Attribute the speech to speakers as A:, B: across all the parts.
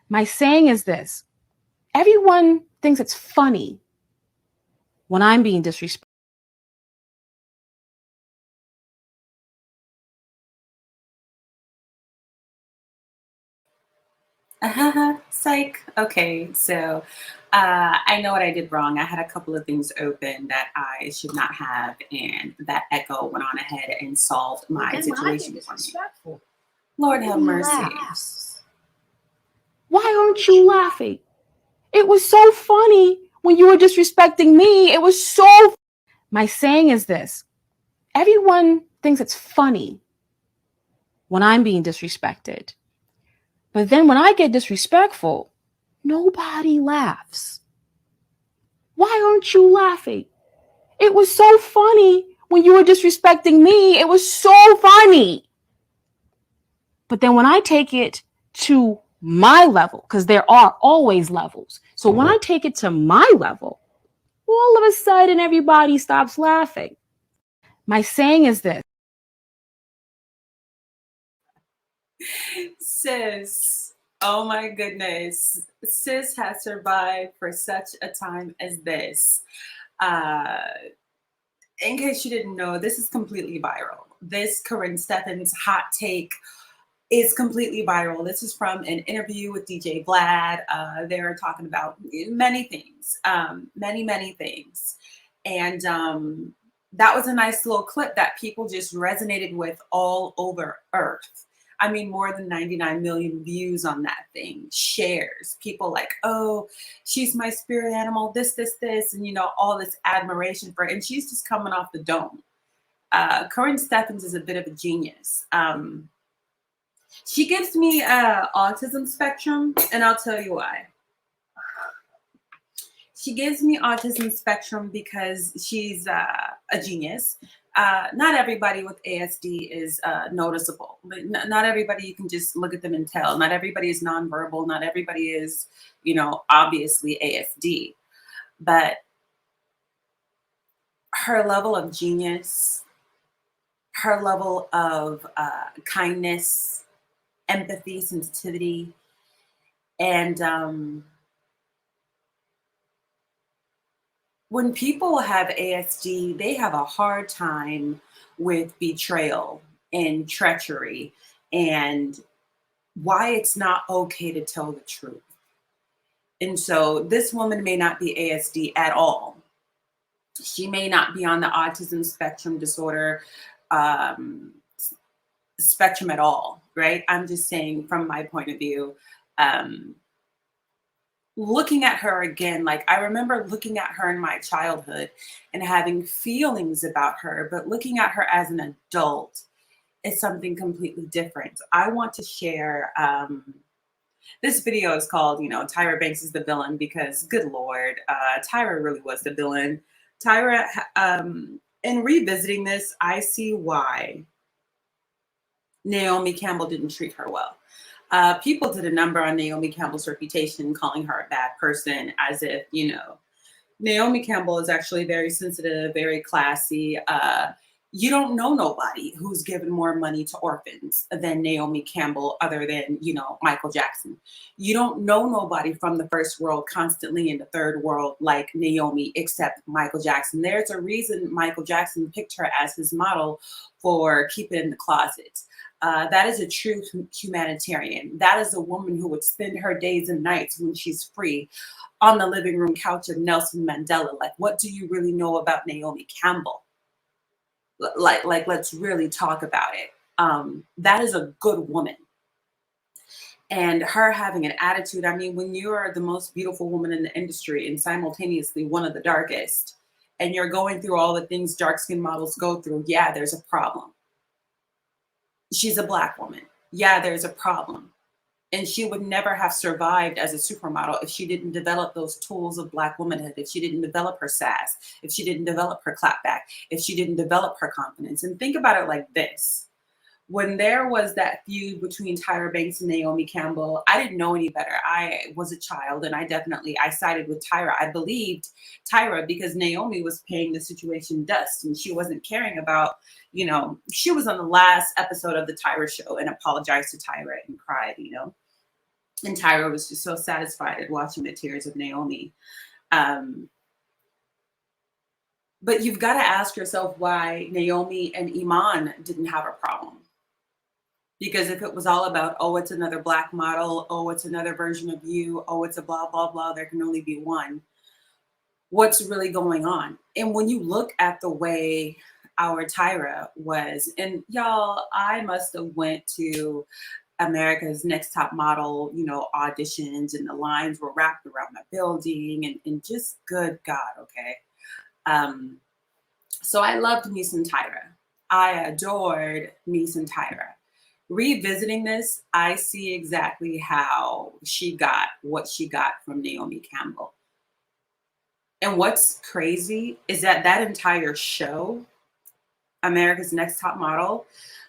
A: My saying is this: everyone thinks it's funny when I'm being disrespectful.
B: Psych. Okay, so I know what I did wrong. I had a couple of things open that I should not have, and that echo went on ahead and solved my situation for me. Lord have mercy.
A: Why aren't you laughing? It was so funny when you were disrespecting me. It was so. My saying is this: everyone thinks it's funny when I'm being disrespected. But then when I get disrespectful, nobody laughs. Why aren't you laughing? It was so funny when you were disrespecting me. It was so funny. But then when I take it to my level, because there are always levels. So when I take it to my level, all of a sudden everybody stops laughing. My saying is this:
B: Sis, oh my goodness. Sis has survived for such a time as this. Uh, in case you didn't know, this is completely viral. This Karrine Steffans hot take is completely viral. This is from an interview with DJ Vlad. They're talking about many things, many things. And that was a nice little clip that people just resonated with all over Earth. I mean, more than 99 million views on that thing, shares. People like, oh, she's my spirit animal, this, and, you know, all this admiration for her. And she's just coming off the dome. Karrine Steffans is a bit of a genius. She gives me autism spectrum, and I'll tell you why. She gives me autism spectrum because she's a genius. Not everybody with ASD is noticeable. Not everybody you can just look at them and tell. Not everybody is nonverbal. Not everybody is, you know, obviously ASD. But her level of genius, her level of kindness, empathy, sensitivity, and when people have ASD, they have a hard time with betrayal and treachery and why it's not okay to tell the truth. And so this woman may not be ASD at all. She may not be on the autism spectrum disorder um, spectrum at all, right? I'm just saying from my point of view, um, looking at her again, like I remember looking at her in my childhood and having feelings about her, but looking at her as an adult is something completely different. I want to share this video is called, you know, Tyra Banks is the villain because good Lord, Tyra really was the villain. Tyra, in revisiting this, I see why Naomi Campbell didn't treat her well. People did a number on Naomi Campbell's reputation, calling her a bad person, as if, you know, Naomi Campbell is actually very sensitive, very classy. You don't know nobody who's given more money to orphans than Naomi Campbell, other than, you know, Michael Jackson. You don't know nobody from the first world constantly in the third world like Naomi, except Michael Jackson. There's a reason Michael Jackson picked her as his model for Keep It in the Closet. That is a true humanitarian. That is a woman who would spend her days and nights when she's free on the living room couch of Nelson Mandela. Like, what do you really know about Naomi Campbell? Like, let's really talk about it. That is a good woman. And her having an attitude, I mean, when you are the most beautiful woman in the industry and simultaneously one of the darkest, and you're going through all the things dark skinned models go through, yeah, there's a problem. She's a Black woman. Yeah, there's a problem. And she would never have survived as a supermodel if she didn't develop those tools of Black womanhood, if she didn't develop her sass, if she didn't develop her clapback, if she didn't develop her confidence. And think about it like this. When there was that feud between Tyra Banks and Naomi Campbell, I didn't know any better. I was a child, and I sided with Tyra. I believed Tyra because Naomi was paying the situation dust, and she wasn't caring about, you know, she was on the last episode of the Tyra show and apologized to Tyra and cried, you know. And Tyra was just so satisfied at watching the tears of Naomi. Um, but you've got to ask yourself why Naomi and Iman didn't have a problem. Because if it was all about, oh, it's another black model, oh, it's another version of you, oh, it's a blah, blah, blah, there can only be one, what's really going on? And when you look at the way our Tyra was, and y'all, I must have went to America's Next Top Model, auditions, and the lines were wrapped around the building, and just good God, okay. So I loved me some Tyra. I adored me some Tyra. Revisiting this, I see exactly how she got what she got from Naomi Campbell. And what's crazy is that entire show, America's Next Top Model,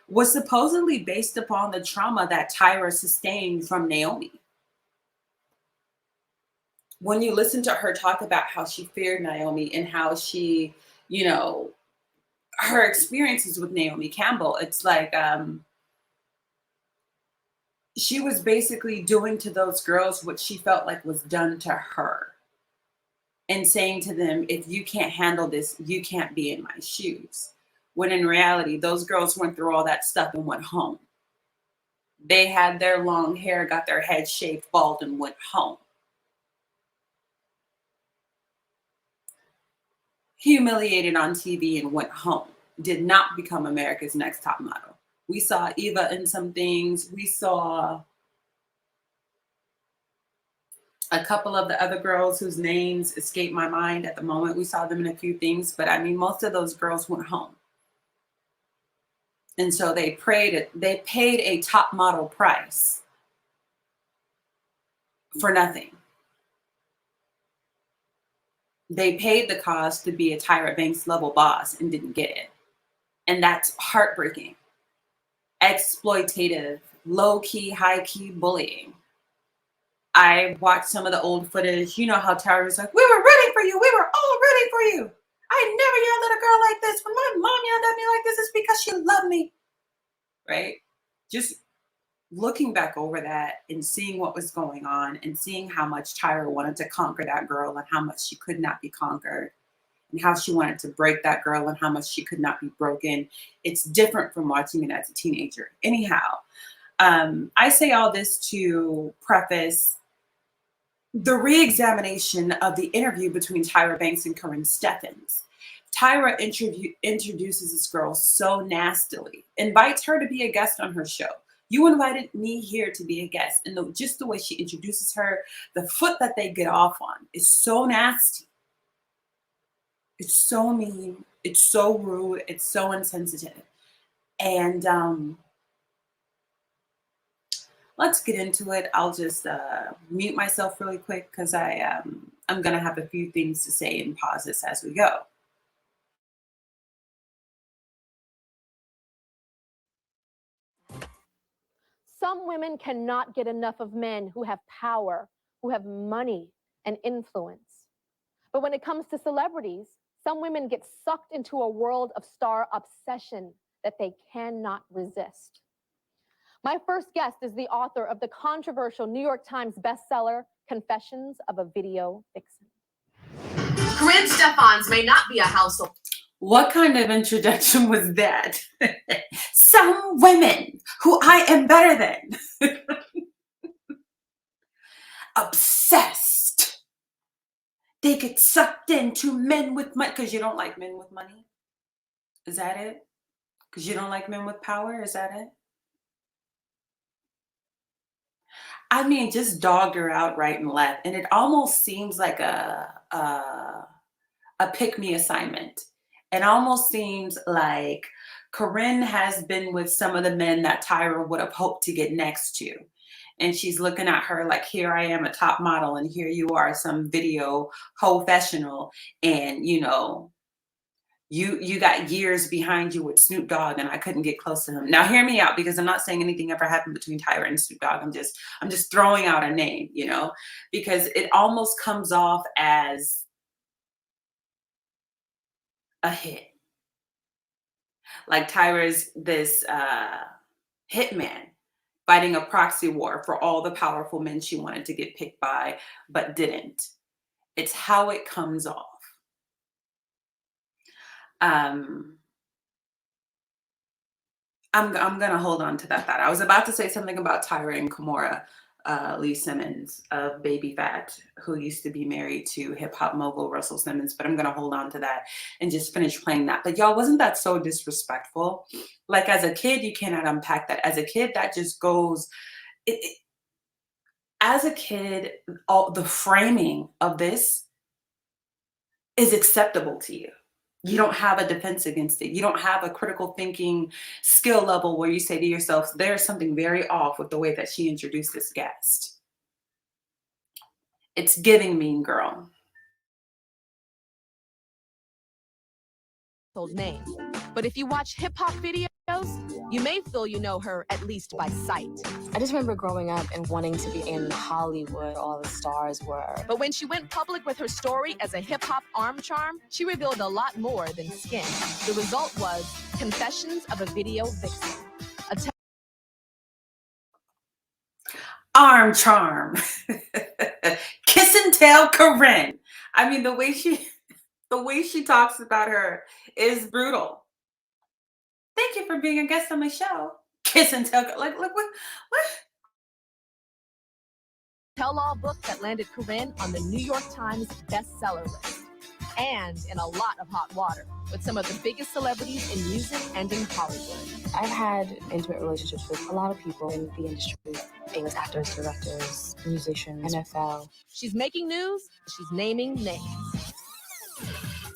B: was supposedly based upon the trauma that Tyra sustained from Naomi. When you listen to her talk about how she feared Naomi and how she, her experiences with Naomi Campbell, it's like she was basically doing to those girls what she felt like was done to her. And saying to them, if you can't handle this, you can't be in my shoes. When in reality, those girls went through all that stuff and went home. They had their long hair, got their head shaved bald, and went home. Humiliated on TV and went home. Did not become America's Next Top Model. We saw Eva in some things. We saw a couple of the other girls whose names escape my mind at the moment. We saw them in a few things, but I mean, most of those girls went home. And so they paid a top model price for nothing. They paid the cost to be a Tyra Banks level boss and didn't get it. And that's heartbreaking. Exploitative, low-key, high-key bullying. I watched some of the old footage. You know how Tyra was like, we were rooting for you. We were all rooting for you. I never yelled at a girl like this. When my mom yelled at me like this, it's because she loved me. Right? Just looking back over that and seeing what was going on and seeing how much Tyra wanted to conquer that girl and how much she could not be conquered and how she wanted to break that girl and how much she could not be broken. It's different from watching it as a teenager. Anyhow, I say all this to preface the re-examination of the interview between Tyra Banks and Karrine Steffans. Tyra introduces this girl so nastily, invites her to be a guest on her show. You invited me here to be a guest. And just the way she introduces her, the foot that they get off on is so nasty. It's so mean. It's so rude. It's so insensitive. And let's get into it. I'll just mute myself really quick because I'm going to have a few things to say and pause this as we go.
C: Some women cannot get enough of men who have power, who have money and influence. But when it comes to celebrities, some women get sucked into a world of star obsession that they cannot resist. My first guest is the author of the controversial New York Times bestseller, Confessions of a Video Vixen.
D: Karrine Steffans may not be a household.
B: What kind of introduction was that? Some women who I am better than. Obsessed. They get sucked into men with money. Because you don't like men with money? Is that it? Because you don't like men with power? Is that it? I mean, just dogged her out right and left. And it almost seems like a pick-me assignment. It almost seems like Karrine has been with some of the men that Tyra would have hoped to get next to. And she's looking at her like, here I am, a top model, and here you are, some video professional, and you got years behind you with Snoop Dogg, and I couldn't get close to him. Now hear me out, because I'm not saying anything ever happened between Tyra and Snoop Dogg. I'm just throwing out a name, because it almost comes off as a hit. Like Tyra's this hitman fighting a proxy war for all the powerful men she wanted to get picked by, but didn't. It's how it comes off. I'm gonna hold on to that thought. I was about to say something about Tyra and Kimora Lee Simmons of Baby Fat, who used to be married to hip hop mogul Russell Simmons, but I'm gonna hold on to that and just finish playing that. But y'all, wasn't that so disrespectful? Like, as a kid, you cannot unpack that. As a kid, that just goes. As a kid, all the framing of this is acceptable to you. You don't have a defense against it. You don't have a critical thinking skill level where you say to yourself, there's something very off with the way that she introduced this guest. It's giving Mean Girl.
E: Name. But if you watch hip hop videos, you may feel you know her at least by sight.
F: I just remember growing up and wanting to be in Hollywood, all the stars were.
E: But when she went public with her story as a hip hop arm charm, she revealed a lot more than skin. The result was Confessions of a Video Vixen.
B: Arm charm. Kiss and tell Karrine. I mean, the way she talks about her is brutal. Thank you for being a guest on my show. Kiss and tell, like what?
E: Tell-all book that landed Karrine on the New York Times bestseller list, and in a lot of hot water with some of the biggest celebrities in music and in Hollywood.
F: I've had intimate relationships with a lot of people in the industry, famous actors, directors, musicians, NFL.
E: She's making news, she's naming names.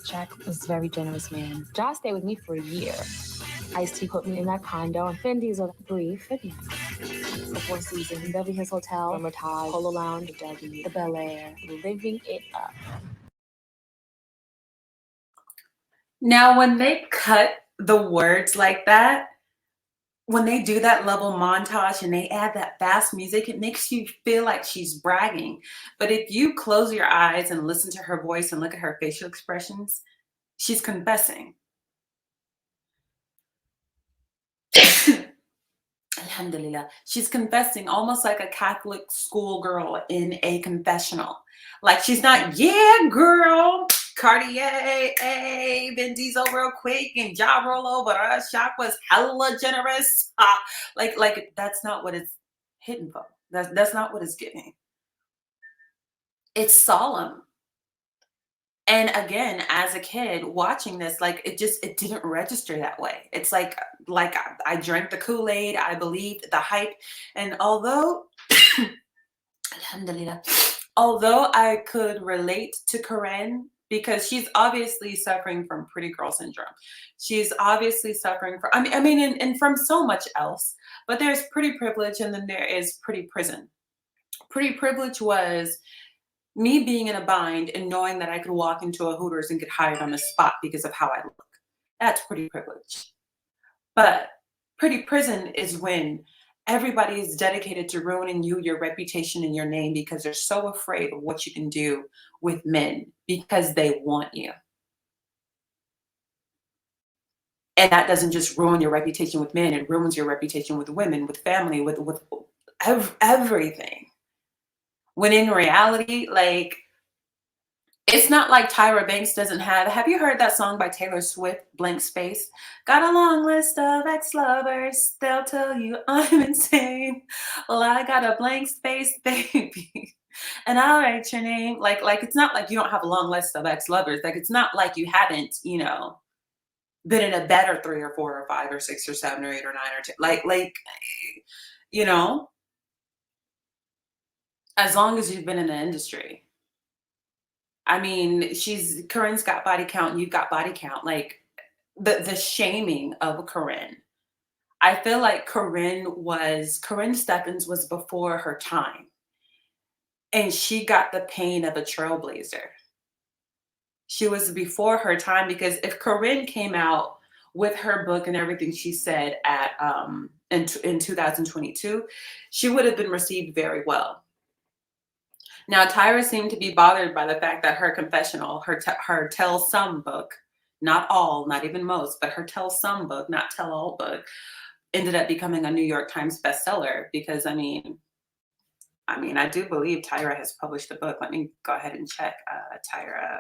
F: Jack was a very generous man. Josh stayed with me for a year. Ice-T put me in that condo, and Vin Diesel brief. The Four Seasons, Beverly Hills Hotel, Hermitage, Polo Lounge, Dougie, the Bel Air, living it up.
B: Now, when they cut the words like that, when they do that level montage and they add that fast music, it makes you feel like she's bragging. But if you close your eyes and listen to her voice and look at her facial expressions, she's confessing. Alhamdulillah. She's confessing almost like a Catholic schoolgirl in a confessional. Like, she's not, yeah, girl, Cartier, hey, Vin Diesel real quick, and Ja roll over. Shaq was hella generous. Like that's not what it's hitting for. That's not what it's giving. It's solemn. And again, as a kid watching this, like it didn't register that way. It's like I drank the Kool-Aid, I believed the hype. And although, alhamdulillah, although I could relate to Karrine, because she's obviously suffering from pretty girl syndrome. She's obviously suffering from, I mean, and from so much else. But there's pretty privilege, and then there is pretty prison. Pretty privilege was me being in a bind and knowing that I could walk into a Hooters and get hired on the spot because of how I look. That's pretty privilege. But pretty prison is when everybody is dedicated to ruining you, your reputation, and your name because they're so afraid of what you can do with men because they want you. And that doesn't just ruin your reputation with men, it ruins your reputation with women, with family, with everything. When in reality, like, it's not like Tyra Banks doesn't have you heard that song by Taylor Swift, Blank Space? Got a long list of ex-lovers, they'll tell you I'm insane. Well, I got a blank space, baby, and I'll write your name. Like it's not like you don't have a long list of ex-lovers. Like, it's not like you haven't, been in a bed or 3 or 4 or 5 or 6 or 7 or 8 or 9 or 10. As long as you've been in the industry. I mean, Karrine's got body count and you've got body count. Like, the shaming of Karrine. I feel like Karrine Steffans was before her time. And she got the pain of a trailblazer. She was before her time, because if Karrine came out with her book and everything she said in 2022, she would have been received very well. Now, Tyra seemed to be bothered by the fact that her confessional, her tell some book, not all, not even most, but her tell some book, not tell all book, ended up becoming a New York Times bestseller because I mean, I do believe Tyra has published a book. Let me go ahead and check Tyra.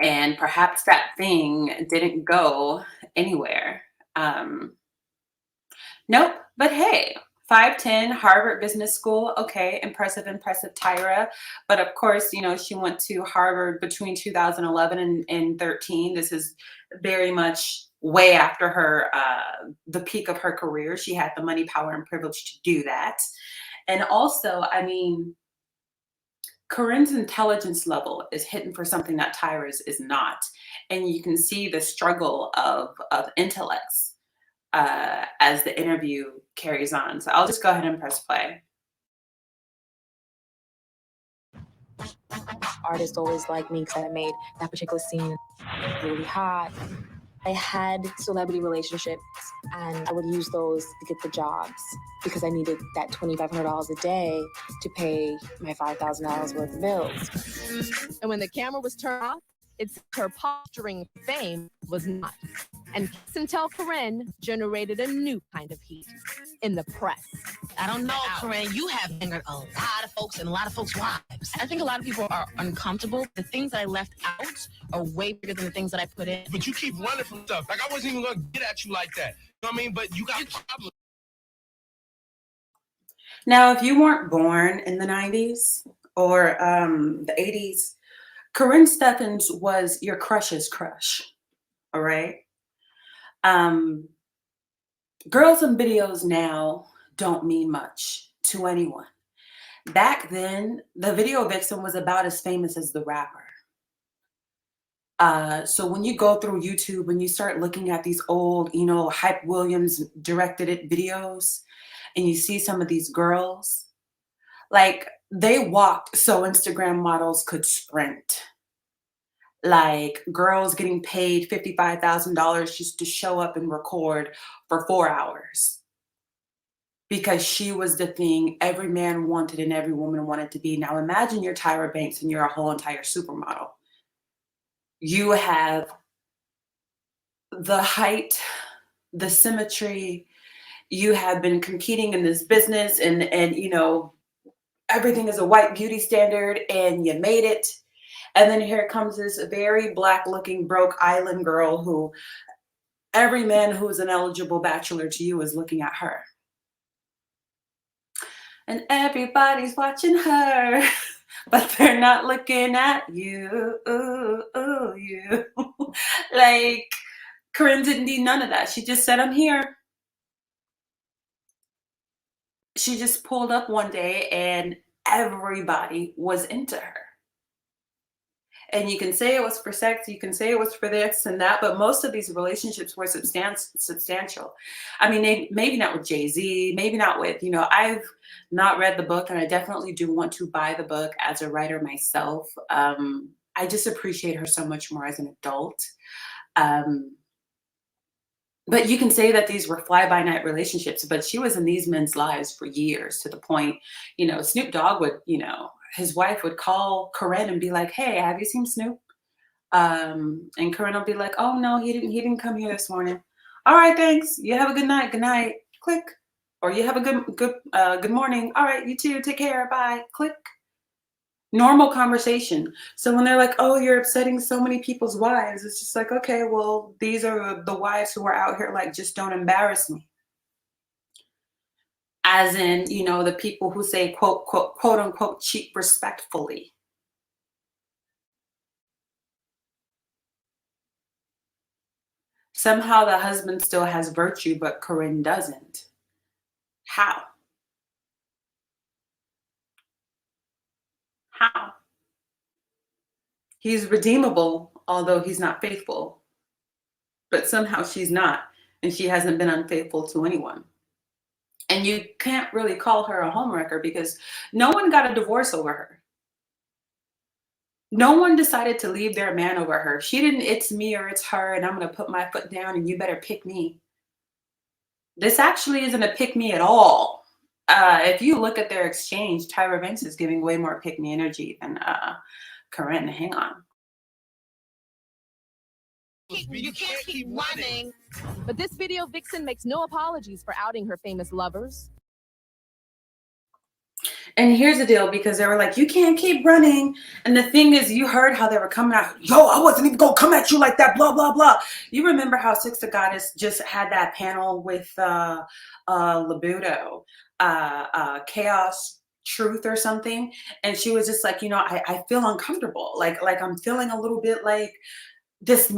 B: And perhaps that thing didn't go anywhere. Nope. But hey, 5'10", Harvard Business School. Okay, impressive Tyra. But of course, you know, she went to Harvard between 2011 and 13. This is very much way after her, the peak of her career. She had the money, power, and privilege to do that. And also, I mean, Karrine's intelligence level is hidden for something that Tyra's is not. And you can see the struggle of intellects as the interview carries on. So I'll just go ahead and press play.
F: Artists always like me because I made that particular scene really hot. I had celebrity relationships, and I would use those to get the jobs because I needed that $2,500 a day to pay my $5,000 worth of bills.
E: And when the camera was turned off, it's her posturing fame was not. And Kiss and Tell Karrine generated a new kind of heat in the press.
G: I don't know, Karrine. You have angered a lot of folks and a lot of folks' wives. I think a lot of people are uncomfortable. The things that I left out are way bigger than the things that I put in.
H: But you keep running from stuff. Like, I wasn't even going to get at you like that. You know what I mean? But you got problems.
B: Now, if you weren't born in the 90s or the 80s, Karrine Steffans was your crush's crush, all right? Girls in videos now don't mean much to anyone. Back then, the video vixen was about as famous as the rapper. So when you go through YouTube and you start looking at these old, you know, Hype Williams directed it videos, and you see some of these girls, like they walked so Instagram models could sprint. Like girls getting paid $55,000 just to show up and record for 4 hours because she was the thing every man wanted and every woman wanted to be. Now imagine you're Tyra Banks and you're a whole entire supermodel. You have the height, the symmetry. You have been competing in this business and you know, everything is a white beauty standard and you made it. And then here comes this very black looking broke island girl who every man who is an eligible bachelor to you is looking at her. And everybody's watching her, but they're not looking at you. You. Like, Karrine didn't need none of that. She just said, I'm here. She just pulled up one day and everybody was into her. And you can say it was for sex, you can say it was for this and that, but most of these relationships were substantial. I mean, maybe not with Jay-Z, maybe not with, you know, I've not read the book and I definitely do want to buy the book as a writer myself. I just appreciate her so much more as an adult. But you can say that these were fly-by-night relationships, but she was in these men's lives for years to the point, you know, Snoop Dogg would, you know, his wife would call Karrine and be like, hey, have you seen Snoop? And Karrine will be like, oh no, he didn't come here this morning. All right, thanks. You have a good night. Good night. Click. Or you have a good morning. All right, you too. Take care. Bye. Click. Normal conversation. So when they're like, oh, you're upsetting so many people's wives, it's just like, okay, well, these are the wives who are out here like, just don't embarrass me. As in, you know, the people who say, quote unquote, cheat respectfully. Somehow the husband still has virtue, but Karrine doesn't. How? How? He's redeemable, although he's not faithful. But somehow she's not, and she hasn't been unfaithful to anyone. And you can't really call her a homewrecker because no one got a divorce over her. No one decided to leave their man over her. She didn't, it's me or it's her, and I'm going to put my foot down and you better pick me. This actually isn't a pick me at all. If you look at their exchange, Tyra Banks is giving way more pick me energy than Karrine. Hang on.
G: You can't keep running.
E: But this video vixen makes no apologies for outing her famous lovers.
B: And here's the deal, because they were like, you can't keep running. And the thing is, you heard how they were coming out. Yo, I wasn't even going to come at you like that, blah, blah, blah. You remember how Six the Goddess just had that panel with Libido, Chaos Truth or something. And she was just like, you know, I feel uncomfortable. Like I'm feeling a little bit like this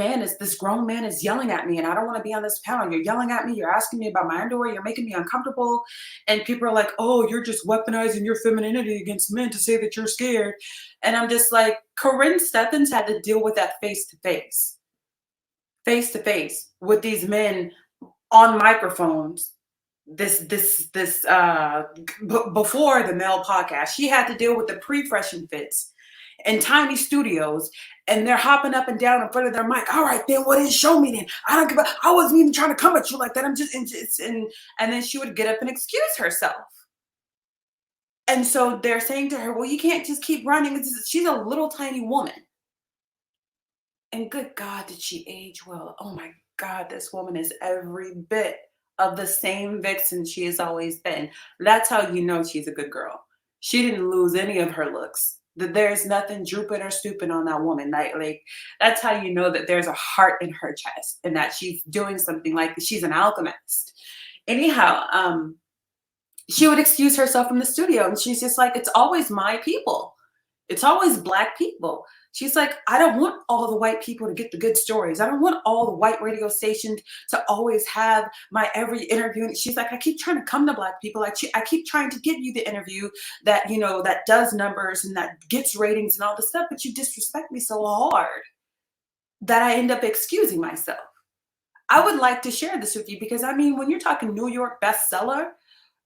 B: grown man is yelling at me, and I don't want to be on this panel. You're yelling at me. You're asking me about my underwear. You're making me uncomfortable. And people are like, oh, you're just weaponizing your femininity against men to say that you're scared. And I'm just like, Karrine Steffans had to deal with that face to face with these men on microphones. Before the male podcast, she had to deal with the pre-freshen fits in tiny studios, and they're hopping up and down in front of their mic. All right, then what is, show me then. I wasn't even trying to come at you like that. I'm just, and then she would get up and excuse herself. And so they're saying to her, well, you can't just keep running. She's a little tiny woman. And good God, did she age well? Oh my God, this woman is every bit of the same vixen she has always been. That's how you know she's a good girl. She didn't lose any of her looks. There's nothing drooping or stooping on that woman. Like that's how you know that there's a heart in her chest and that she's doing something, like she's an alchemist. Anyhow, she would excuse herself from the studio, and she's just like, it's always my people. It's always Black people. She's like, I don't want all the white people to get the good stories. I don't want all the white radio stations to always have my every interview. And she's like, I keep trying to come to Black people. I keep trying to give you the interview that, you know, that does numbers and that gets ratings and all this stuff. But you disrespect me so hard that I end up excusing myself. I would like to share this with you, because I mean, when you're talking New York bestseller,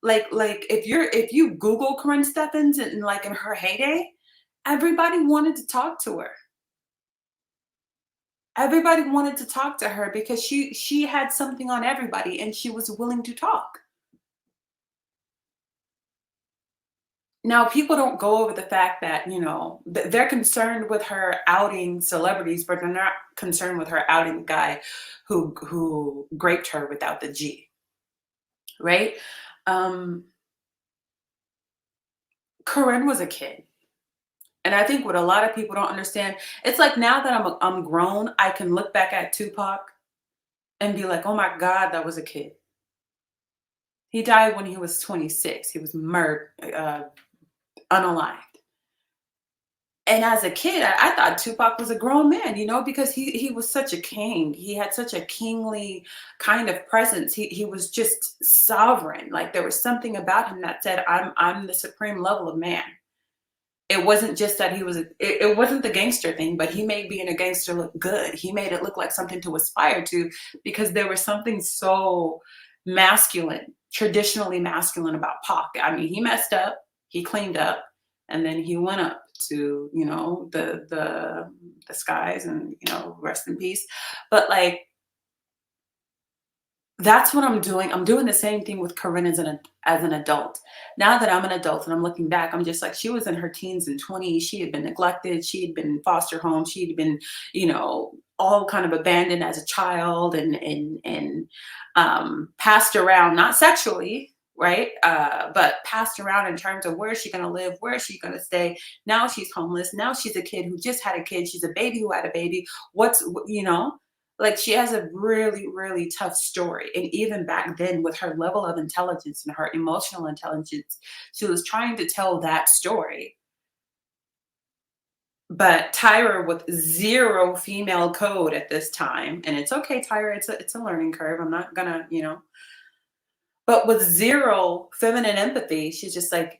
B: like if you Google Karrine Steffans and like in her heyday, everybody wanted to talk to her. Everybody wanted to talk to her because she had something on everybody, and she was willing to talk. Now, people don't go over the fact that, you know, they're concerned with her outing celebrities, but they're not concerned with her outing the guy who raped her without the G, right? Karrine was a kid. And I think what a lot of people don't understand, it's like now that I'm grown, I can look back at Tupac and be like, oh my God, that was a kid. He died when he was 26. He was murdered, unalived. And as a kid, I thought Tupac was a grown man, you know, because he was such a king. He had such a kingly kind of presence. He was just sovereign. Like there was something about him that said, I'm the supreme level of man. It wasn't just that he was, it wasn't the gangster thing, but he made being a gangster look good. He made it look like something to aspire to, because there was something so masculine, traditionally masculine about Pac. I mean, he messed up, he cleaned up, and then he went up to, you know, the skies, and, you know, rest in peace. But like, that's what I'm doing. I'm doing the same thing with Karrine as an adult. Now that I'm an adult and I'm looking back, I'm just like, she was in her teens and 20s. She had been neglected. She had been in foster home. She had been, you know, all kind of abandoned as a child and passed around, not sexually, right? But passed around in terms of where is she going to live? Where is she going to stay? Now she's homeless. Now she's a kid who just had a kid. She's a baby who had a baby. You know? Like, she has a really, really tough story. And even back then, with her level of intelligence and her emotional intelligence, she was trying to tell that story. But Tyra, with zero female code at this time, and it's okay, Tyra, it's a learning curve. I'm not gonna, you know, but with zero feminine empathy, she's just like,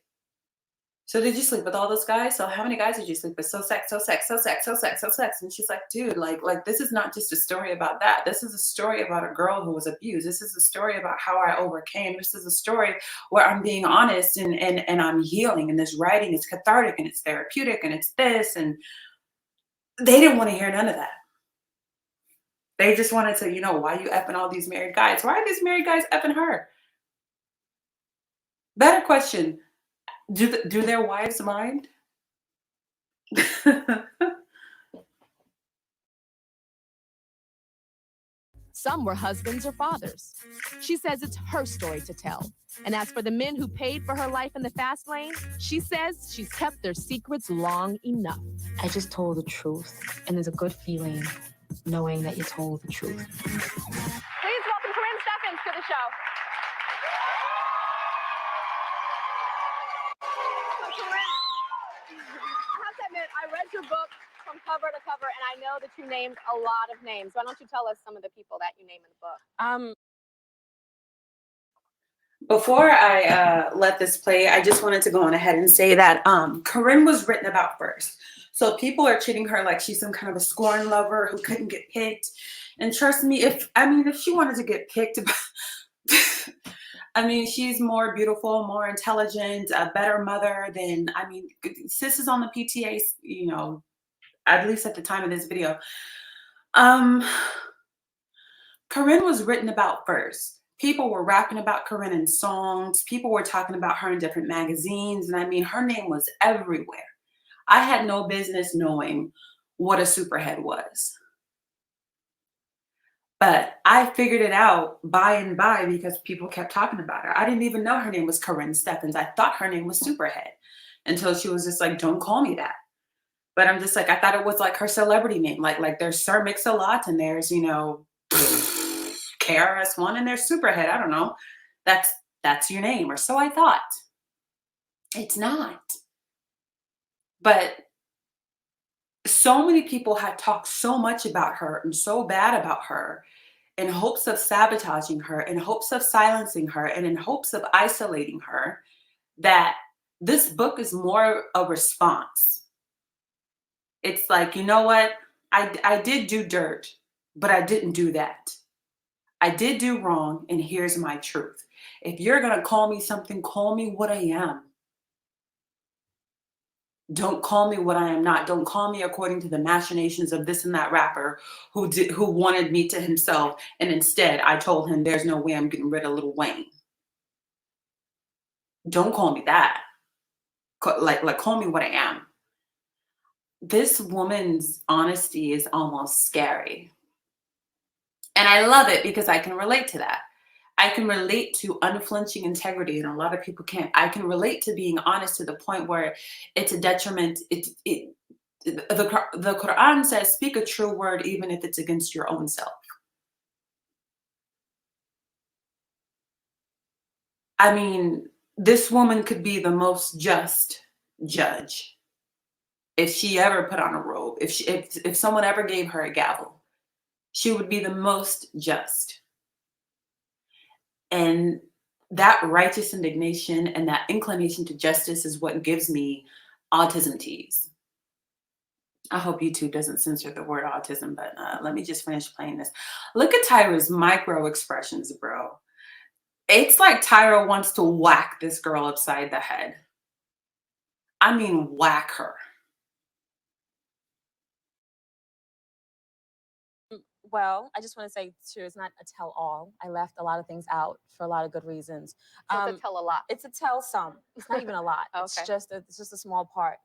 B: so did you sleep with all those guys? So how many guys did you sleep with? So sex. And she's like, dude, like this is not just a story about that. This is a story about a girl who was abused. This is a story about how I overcame. This is a story where I'm being honest and I'm healing. And this writing is cathartic and it's therapeutic and it's this. And they didn't want to hear none of that. They just wanted to, you know, why you effing all these married guys? Why are these married guys effing her? Better question. Do their wives mind?
E: Some were husbands or fathers. She says it's her story to tell. And as for the men who paid for her life in the fast lane, she says she's kept their secrets long enough.
F: I just told the truth, and there's a good feeling knowing that you told the truth.
C: Please welcome Karrine Steffans to the show. So Karrine, I have to admit, I read your book from cover to cover, and I know that you named a lot of names. Why don't you tell us some of the people that you name in the book?
B: Before I let this play, I just wanted to go on ahead and say that Karrine was written about first. So people are treating her like she's some kind of a scorn lover who couldn't get picked. And trust me, if she wanted to get picked, I mean, she's more beautiful, more intelligent, a better mother than, sis is on the PTA, you know, at least at the time of this video. Karrine was written about first. People were rapping about Karrine in songs. People were talking about her in different magazines. And I mean, her name was everywhere. I had no business knowing what a superhead was. But I figured it out by and by because people kept talking about her. I didn't even know her name was Karrine Steffans. I thought her name was Superhead until she was just like, don't call me that. But I'm just like, I thought it was like her celebrity name. Like there's Sir Mix-a-Lot and there's, you know, KRS-One and there's Superhead. I don't know. That's your name. Or so I thought. It's not. But so many people had talked so much about her and so bad about her in hopes of sabotaging her, in hopes of silencing her, and in hopes of isolating her, that this book is more a response. It's like, you know what? I did do dirt, but I didn't do that. I did do wrong, and here's my truth. If you're going to call me something, call me what I am. Don't call me what I am not. Don't call me according to the machinations of this and that rapper who wanted me to himself, and instead I told him there's no way I'm getting rid of Lil Wayne. Don't call me that. Like call me what I am. This woman's honesty is almost scary. And I love it because I can relate to that. I can relate to unflinching integrity, and a lot of people can't. I can relate to being honest to the point where it's a detriment. The Quran says, speak a true word even if it's against your own self. I mean, this woman could be the most just judge if she ever put on a robe. If someone ever gave her a gavel, she would be the most just. And that righteous indignation and that inclination to justice is what gives me autism tease. I hope YouTube doesn't censor the word autism, but let me just finish playing this. Look at Tyra's micro expressions, bro. It's like Tyra wants to whack this girl upside the head. I mean, whack her.
I: Well, I just want to say, too, it's not a tell-all. I left a lot of things out for a lot of good reasons.
C: So it's a tell a lot.
I: It's a tell some. It's not even a lot.
C: Okay.
I: It's just a small part.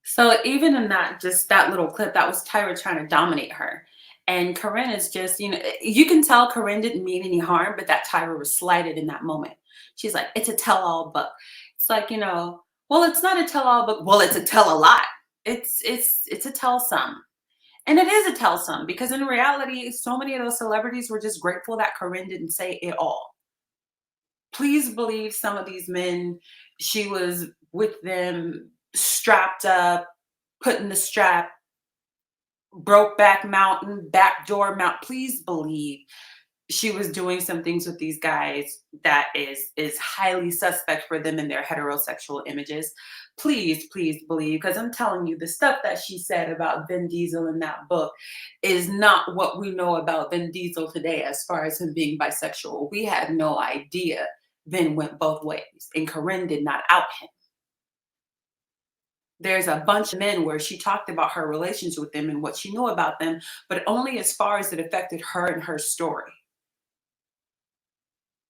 B: So even in that little clip, that was Tyra trying to dominate her. And Karrine is just, you know, you can tell Karrine didn't mean any harm, but that Tyra was slighted in that moment. She's like, it's a tell-all book. It's like, you know, well, it's not a tell-all book. Well, it's a tell-a-lot. It's a tell some. And it is a tell some because in reality, so many of those celebrities were just grateful that Karrine didn't say it all. Please believe some of these men, she was with them strapped up, put in the strap, Brokeback Mountain, backdoor mount. Please believe she was doing some things with these guys that is highly suspect for them in their heterosexual images. Please believe, because I'm telling you, the stuff that she said about Vin Diesel in that book is not what we know about Vin Diesel today as far as him being bisexual. We had no idea Vin went both ways, and Karrine did not out him. There's a bunch of men where she talked about her relations with them and what she knew about them, but only as far as it affected her and her story.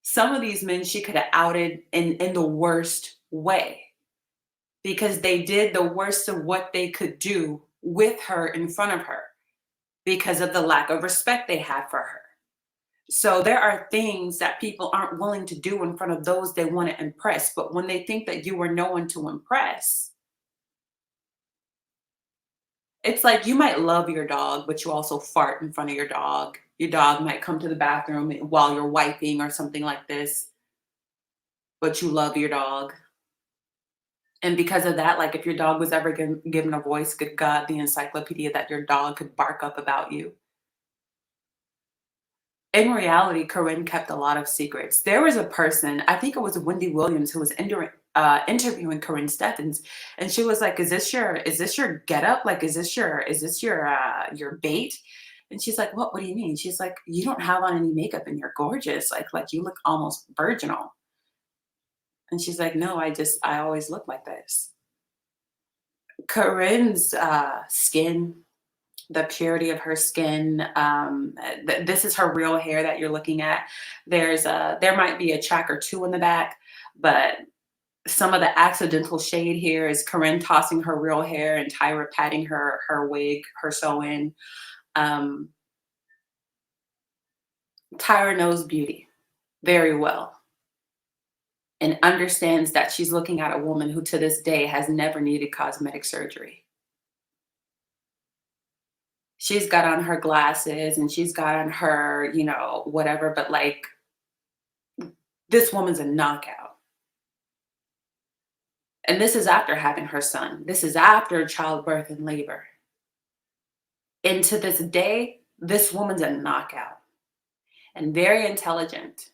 B: Some of these men she could have outed in the worst way because they did the worst of what they could do with her in front of her. because of the lack of respect they had for her. So there are things that people aren't willing to do in front of those they want to impress. But when they think that you are no one to impress, it's like you might love your dog, but you also fart in front of your dog. Your dog might come to the bathroom while you're wiping or something like this, but you love your dog. And because of that, like if your dog was ever given a voice, good God, the encyclopedia that your dog could bark up about you. In reality, Karrine kept a lot of secrets. There was a person, I think it was Wendy Williams, who was interviewing Karrine Steffans, and she was like, "Is this your getup? Like, is this your bait?" And she's like, "What? What do you mean?" She's like, "You don't have on any makeup and you're gorgeous. Like you look almost virginal." And she's like, "No, I always look like this." Karrine's skin, the purity of her skin. This is her real hair that you're looking at. There might be a track or two in the back, but some of the accidental shade here is Karrine tossing her real hair and Tyra patting her wig, her sew-in. Tyra knows beauty very well and understands that she's looking at a woman who to this day has never needed cosmetic surgery. She's got on her glasses and she's got on her, whatever, but like this woman's a knockout. And this is after having her son. This is after childbirth and labor. And to this day, this woman's a knockout and very intelligent.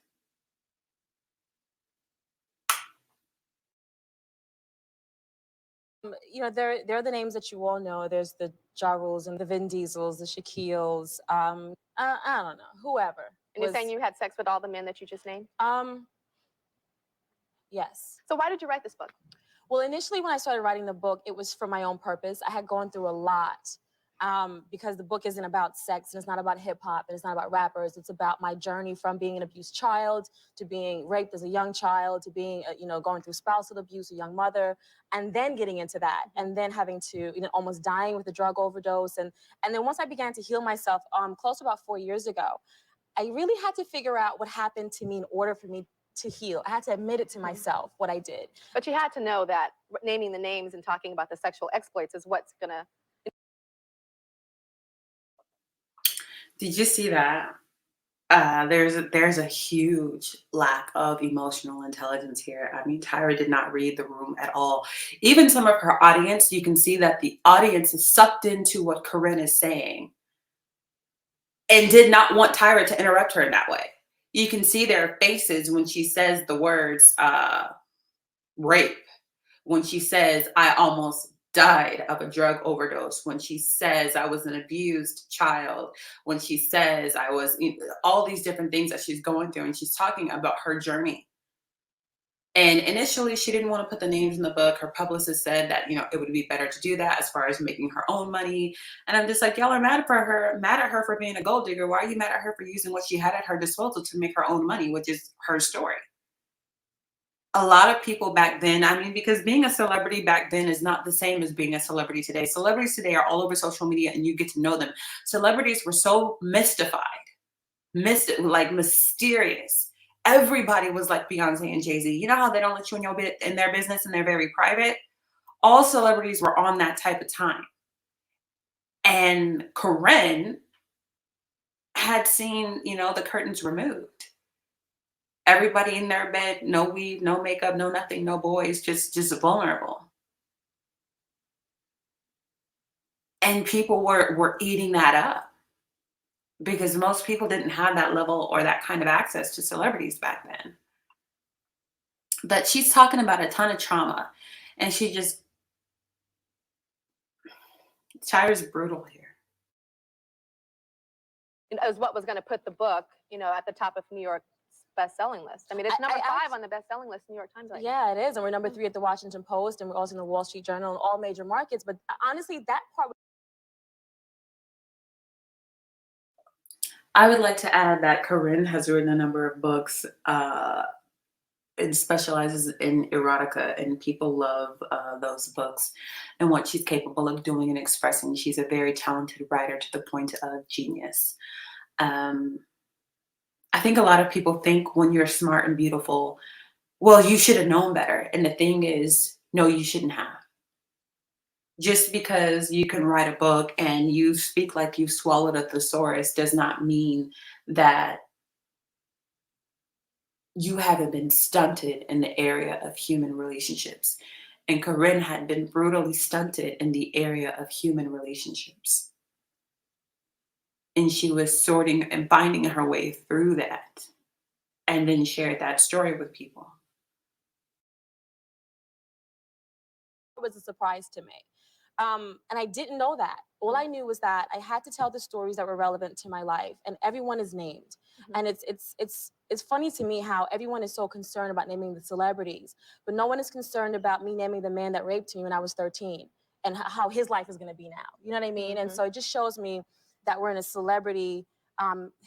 I: There are the names that you all know. There's the Ja Rules and the Vin Diesels, the Shaquilles. I don't know, whoever.
C: And you're saying you had sex with all the men that you just named?
I: Yes.
C: So why did you write this book?
I: Well, initially when I started writing the book, it was for my own purpose. I had gone through a lot because the book isn't about sex and it's not about hip hop and it's not about rappers. It's about my journey from being an abused child to being raped as a young child to being, going through spousal abuse, a young mother, and then getting into that and then having to, almost dying with a drug overdose. And then once I began to heal myself, close to about 4 years ago, I really had to figure out what happened to me in order for me to heal. I had to admit it to myself, what I did.
C: But you had to know that naming the names and talking about the sexual exploits is what's gonna.
B: Did you see that? There's a huge lack of emotional intelligence here. I mean, Tyra did not read the room at all. Even some of her audience, you can see that the audience is sucked into what Karrine is saying and did not want Tyra to interrupt her in that way. You can see their faces when she says the words rape, when she says, "I almost died of a drug overdose," when she says, "I was an abused child," when she says, "I was," all these different things that she's going through, and she's talking about her journey. And initially, she didn't want to put the names in the book. Her publicist said that, it would be better to do that as far as making her own money. And I'm just like, y'all are mad at her for being a gold digger. Why are you mad at her for using what she had at her disposal to make her own money, which is her story? A lot of people back then, because being a celebrity back then is not the same as being a celebrity today. Celebrities today are all over social media and you get to know them. Celebrities were so mystified, mysterious. Everybody was like Beyonce and Jay-Z. You know how they don't let you in their business and they're very private? All celebrities were on that type of time. And Karrine had seen, the curtains removed. Everybody in their bed, no weave, no makeup, no nothing, no boys, just vulnerable. And people were eating that up because most people didn't have that level or that kind of access to celebrities back then. But she's talking about a ton of trauma and Tyra's brutal here.
C: It was what was going to put the book, at the top of New York's best-selling list. I mean, it's number 5 on the best-selling list in New York Times right now.
I: Yeah, it is. And we're number 3 at the Washington Post, and we're also in the Wall Street Journal and all major markets. But honestly, that part.
B: I would like to add that Karrine has written a number of books and specializes in erotica, and people love those books and what she's capable of doing and expressing. She's a very talented writer to the point of genius. I think a lot of people think when you're smart and beautiful, well, you should have known better. And the thing is, no, you shouldn't have. Just because you can write a book and you speak like you swallowed a thesaurus does not mean that you haven't been stunted in the area of human relationships. And Karrine had been brutally stunted in the area of human relationships. And she was sorting and finding her way through that, and then shared that story with people.
I: It was a surprise to me. And I didn't know that. All I knew was that I had to tell the stories that were relevant to my life, and everyone is named. And it's funny to me how everyone is so concerned about naming the celebrities, but no one is concerned about me naming the man that raped me when I was 13 and how his life is going to be now. You know what I mean? And so it just shows me that we're in a celebrity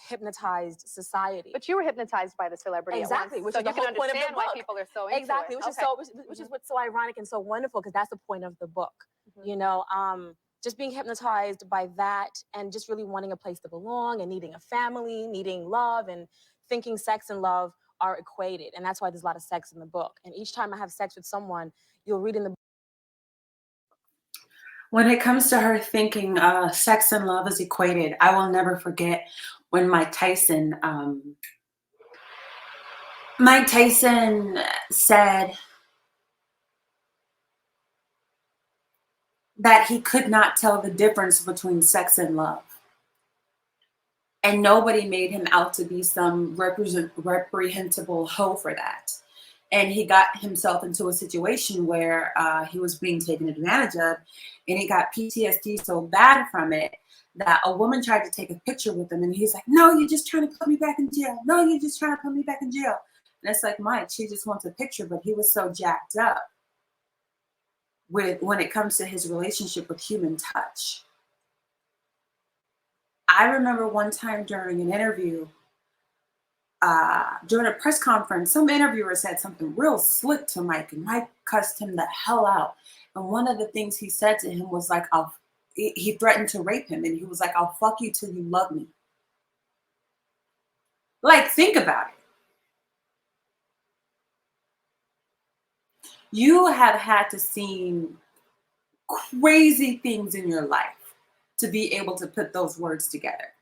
I: hypnotized society.
C: But you were hypnotized by the celebrity
I: Exactly,
C: at once,
I: which
C: so
I: is the
C: you can
I: whole point of the
C: understand why
I: book.
C: people are so into
I: Exactly,
C: it.
I: which is what's so ironic and so wonderful, because that's the point of the book. You know, just being hypnotized by that, and just really wanting a place to belong, and needing a family, needing love, and thinking sex and love are equated. And that's why there's a lot of sex in the book. And each time I have sex with someone, you'll read in the
B: When it comes to her thinking sex and love is equated, I will never forget when Mike Tyson said that he could not tell the difference between sex and love. And nobody made him out to be some reprehensible hoe for that. And he got himself into a situation where he was being taken advantage of, and he got PTSD so bad from it that a woman tried to take a picture with him, and he's like, no, you're just trying to put me back in jail. No, you're just trying to put me back in jail. And it's like, Mike, she just wants a picture, but he was so jacked up when it comes to his relationship with human touch. I remember one time during an interview, during a press conference, some interviewer said something real slick to Mike, and Mike cussed him the hell out. And one of the things he said to him was like, he threatened to rape him, and he was like, I'll fuck you till you love me. Like, think about it. You have had to see crazy things in your life to be able to put those words together.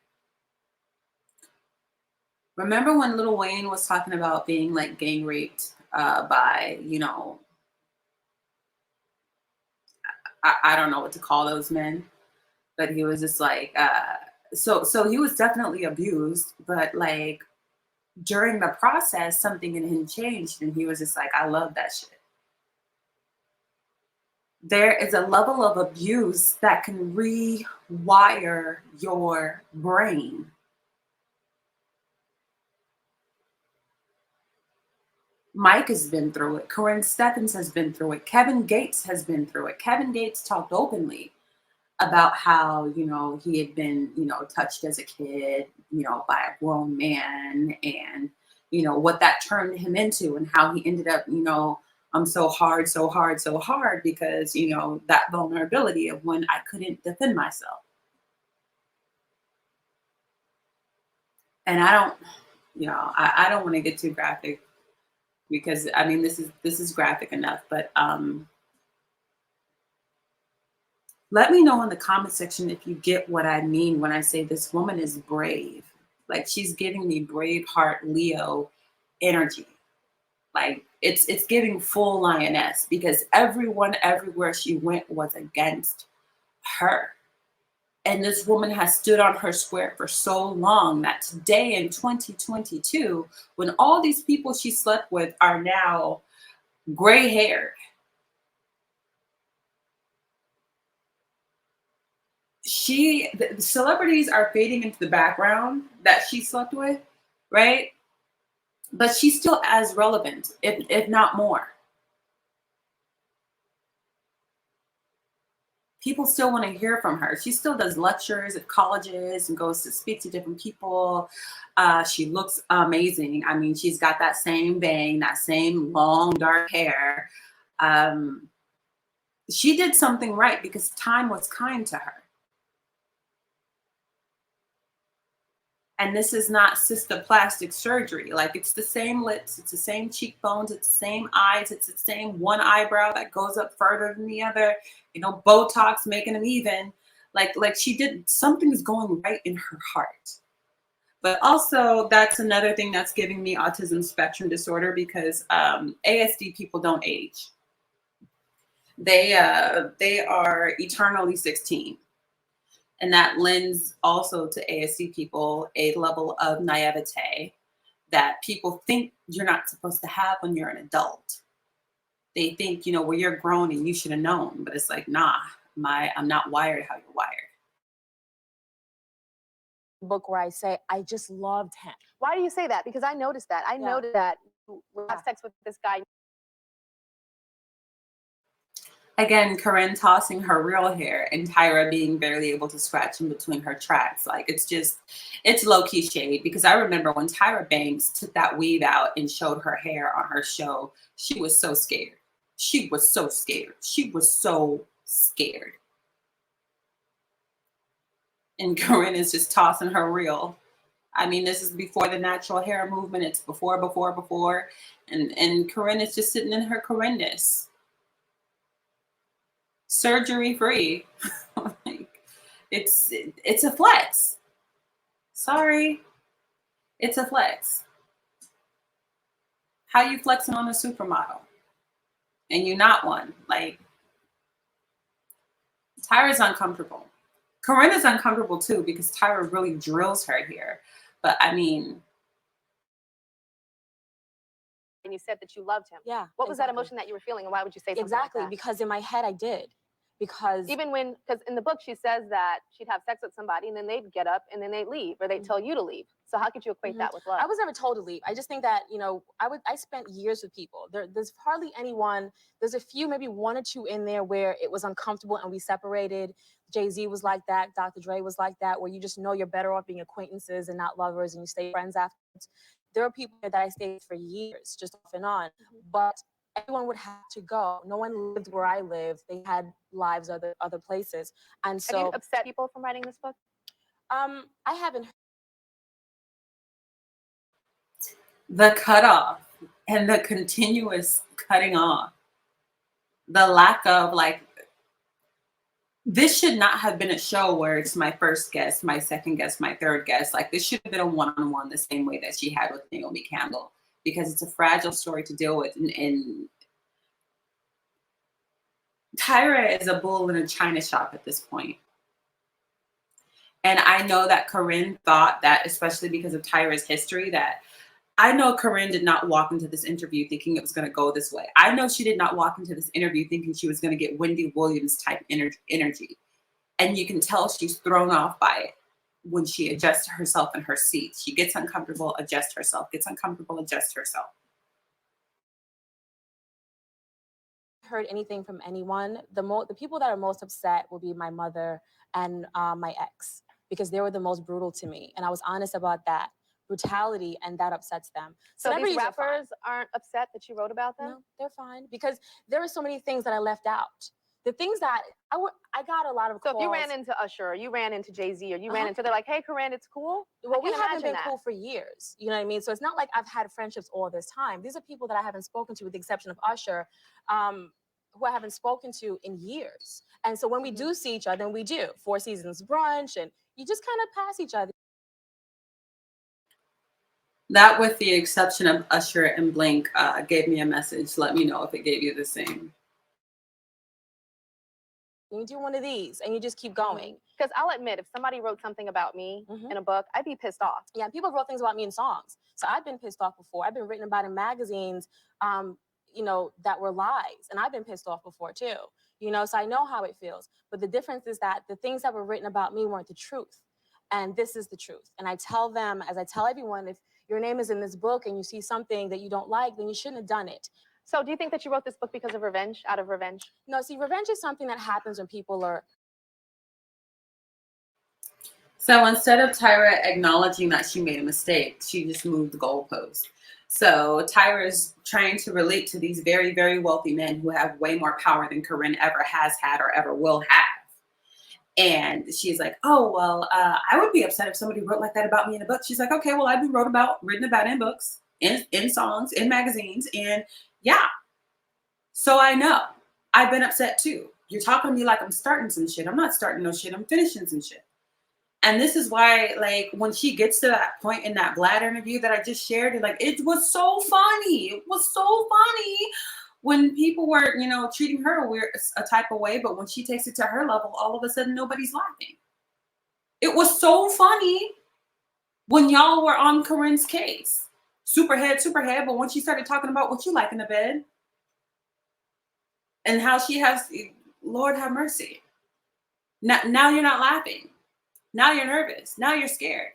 B: Remember when Lil Wayne was talking about being like gang raped by, you know, I don't know what to call those men, but he was just like, so he was definitely abused, but like during the process, something in him changed, and he was just like, I love that shit. There is a level of abuse that can rewire your brain. Mike has been through it. Karrine Steffans has been through it. Kevin Gates has been through it. Kevin Gates talked openly about how, you know, he had been, you know, touched as a kid, you know, by a grown man, and, you know, what that turned him into, and how he ended up, you know, so hard because, you know, that vulnerability of when I couldn't defend myself. And I don't, you know, I don't want to get too graphic, because I mean, this is graphic enough, but let me know in the comment section if you get what I mean when I say this woman is brave. Like, she's giving me Braveheart Leo energy. Like, it's giving full lioness, because everyone everywhere she went was against her. And this woman has stood on her square for so long that today in 2022, when all these people she slept with are now gray haired, the celebrities are fading into the background that she slept with, right? But she's still as relevant, if not more. people still want to hear from her. She still does lectures at colleges and goes to speak to different people. She looks amazing. I mean, she's got that same bang, that same long dark hair. She did something right because time was kind to her. And this is not cystoplastic surgery. Like, it's the same lips, it's the same cheekbones, it's the same eyes, it's the same one eyebrow that goes up further than the other. You know, Botox making them even. Like she did, something's going right in her heart. But also, that's another thing that's giving me autism spectrum disorder, because ASD people don't age. They are eternally 16. And that lends also to ASD people a level of naivete that people think you're not supposed to have when you're an adult. They think, you know, well, you're grown and you should have known. But it's like, nah, I'm not wired how you're wired.
I: Book where I say, I just loved him.
C: Why do you say that? Because I noticed that. I noticed that you have sex with this guy.
B: Again, Karrine tossing her real hair and Tyra being barely able to scratch in between her tracks. Like, it's low-key shade, because I remember when Tyra Banks took that weave out and showed her hair on her show, she was so scared. She was so scared. She was so scared. And Karrine is just tossing her real. I mean, this is before the natural hair movement. It's before. And Karrine is just sitting in her Karrine-ness. Surgery free. Like, it's a flex. Sorry, it's a flex. How you flexing on a supermodel and you're not one? Like, Tyra's uncomfortable. Karrine is uncomfortable too, because Tyra really drills her here. But I mean,
C: And you said that you loved him.
I: Yeah.
C: What was that emotion that you were feeling, and why would you say something
I: Exactly,
C: like that?
I: because in my head I did. Because
C: Even when, because in the book she says that she'd have sex with somebody and then they'd get up and then they'd leave, or they'd tell you to leave. So how could you equate that with love?
I: I was never told to leave. I just think that, you know, I spent years with people. There's hardly anyone, there's a few, maybe one or two in there where it was uncomfortable and we separated. Jay-Z was like that. Dr. Dre was like that, where you just know you're better off being acquaintances and not lovers, and you stay friends afterwards. There are people that I stayed for years, just off and on. But everyone would have to go. No one lived where I lived. They had lives other places. And so,
C: have you upset people from writing this book?
I: I haven't.
B: the cutoff and the continuous cutting off, the lack of, like, this should not have been a show where it's my first guest, my second guest, my third guest. Like, this should have been a one-on-one the same way that she had with Naomi Campbell, because it's a fragile story to deal with. And Tyra is a bull in a china shop at this point. And I know that Karrine thought that, especially because of Tyra's history, that I know Karrine did not walk into this interview thinking it was going to go this way. I know she did not walk into this interview thinking she was going to get Wendy Williams type energy. And you can tell she's thrown off by it when she adjusts herself in her seat. She gets uncomfortable, adjusts herself, gets uncomfortable, adjusts herself.
I: Heard anything from anyone. The people that are most upset will be my mother and my ex, because they were the most brutal to me. And I was honest about that. Brutality, and that upsets them.
C: So these
I: Celebrities
C: rappers aren't upset that you wrote about them?
I: No, they're fine, because there are so many things that I left out. The things that I got a lot of calls.
C: So if you ran into Usher, or you ran into Jay-Z, or you ran into, they're like, hey, Karrine, it's cool?
I: Well, we haven't been cool for years. You know what I mean? So it's not like I've had friendships all this time. These are people that I haven't spoken to, with the exception of Usher, who I haven't spoken to in years. And so when we do see each other, and we do, Four Seasons brunch, and you just kind of pass each other.
B: That, with the exception of Usher and Blink, gave me a message. Let me know if it gave you the same.
I: You do one of these and you just keep going.
C: Because I'll admit, if somebody wrote something about me in a book, I'd be pissed off.
I: Yeah, people wrote things about me in songs. So I've been pissed off before. I've been written about in magazines, you know, that were lies. And I've been pissed off before too. You know, so I know how it feels. But the difference is that the things that were written about me weren't the truth. And this is the truth. And I tell them, as I tell everyone, if your name is in this book and you see something that you don't like, then you shouldn't have done it.
C: So do you think that you wrote this book because of revenge, out of revenge?
I: No, see, revenge is something that happens when people are.
B: So instead of Tyra acknowledging that she made a mistake, she just moved the goalpost. So Tyra is trying to relate to these very, very wealthy men who have way more power than Karrine ever has had or ever will have. And she's like, oh, well, I would be upset if somebody wrote like that about me in a book. She's like, okay, well, I've been written about in books, in songs, in magazines. And yeah, so I know I've been upset too. You're talking to me like I'm starting some shit. I'm not starting no shit. I'm finishing some shit. And this is why, like, when she gets to that point in that Vlad interview that I just shared, and like, it was so funny. It was so funny when people were, you know, treating her a type of way, but when she takes it to her level, all of a sudden nobody's laughing. It was so funny when y'all were on Karrine's case. Superhead, but when she started talking about what you like in the bed and how she has, Lord have mercy. Now you're not laughing. Now you're nervous. Now you're scared.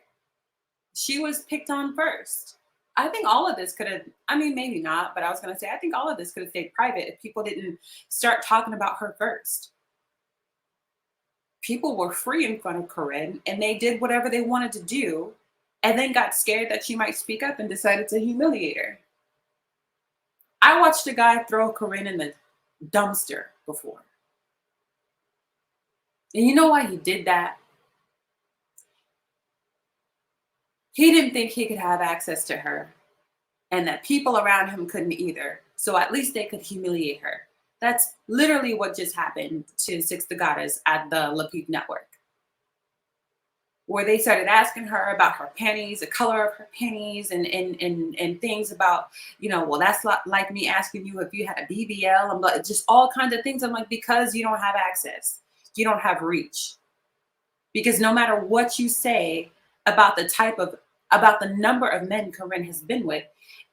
B: She was picked on first. I think all of this could have, I mean, maybe not, but I was going to say, I think all of this could have stayed private if people didn't start talking about her first. People were free in front of Karrine, and they did whatever they wanted to do, and then got scared that she might speak up and decided to humiliate her. I watched a guy throw Karrine in the dumpster before. And you know why he did that? He didn't think he could have access to her and that people around him couldn't either. So at least they could humiliate her. That's literally what just happened to Six Dagatas at the Lapid Network, where they started asking her about her panties, the color of her panties, and things about, you know, well, that's like me asking you if you had a BBL. I'm like, just all kinds of things. I'm like, because you don't have access. You don't have reach. Because no matter what you say about the number of men Karrine has been with,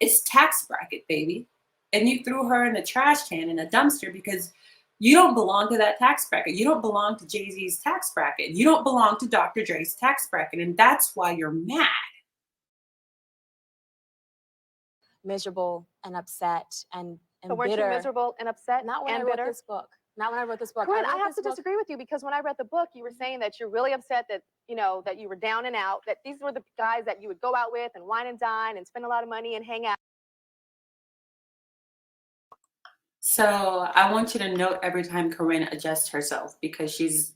B: it's tax bracket, baby. And you threw her in the trash can in a dumpster because you don't belong to that tax bracket. You don't belong to Jay-Z's tax bracket. You don't belong to Dr. Dre's tax bracket. And that's why you're mad.
I: Miserable and upset and
C: But weren't
I: bitter.
C: you miserable and upset?
I: Not when
C: and
I: I wrote
C: bitter?
I: this book. Not when I wrote this book.
C: Karrine, I have to disagree with you, because when I read the book, you were saying that you're really upset that, you know, that you were down and out, that these were the guys that you would go out with and wine and dine and spend a lot of money and hang out.
B: So I want you to note every time Karrine adjusts herself, because she's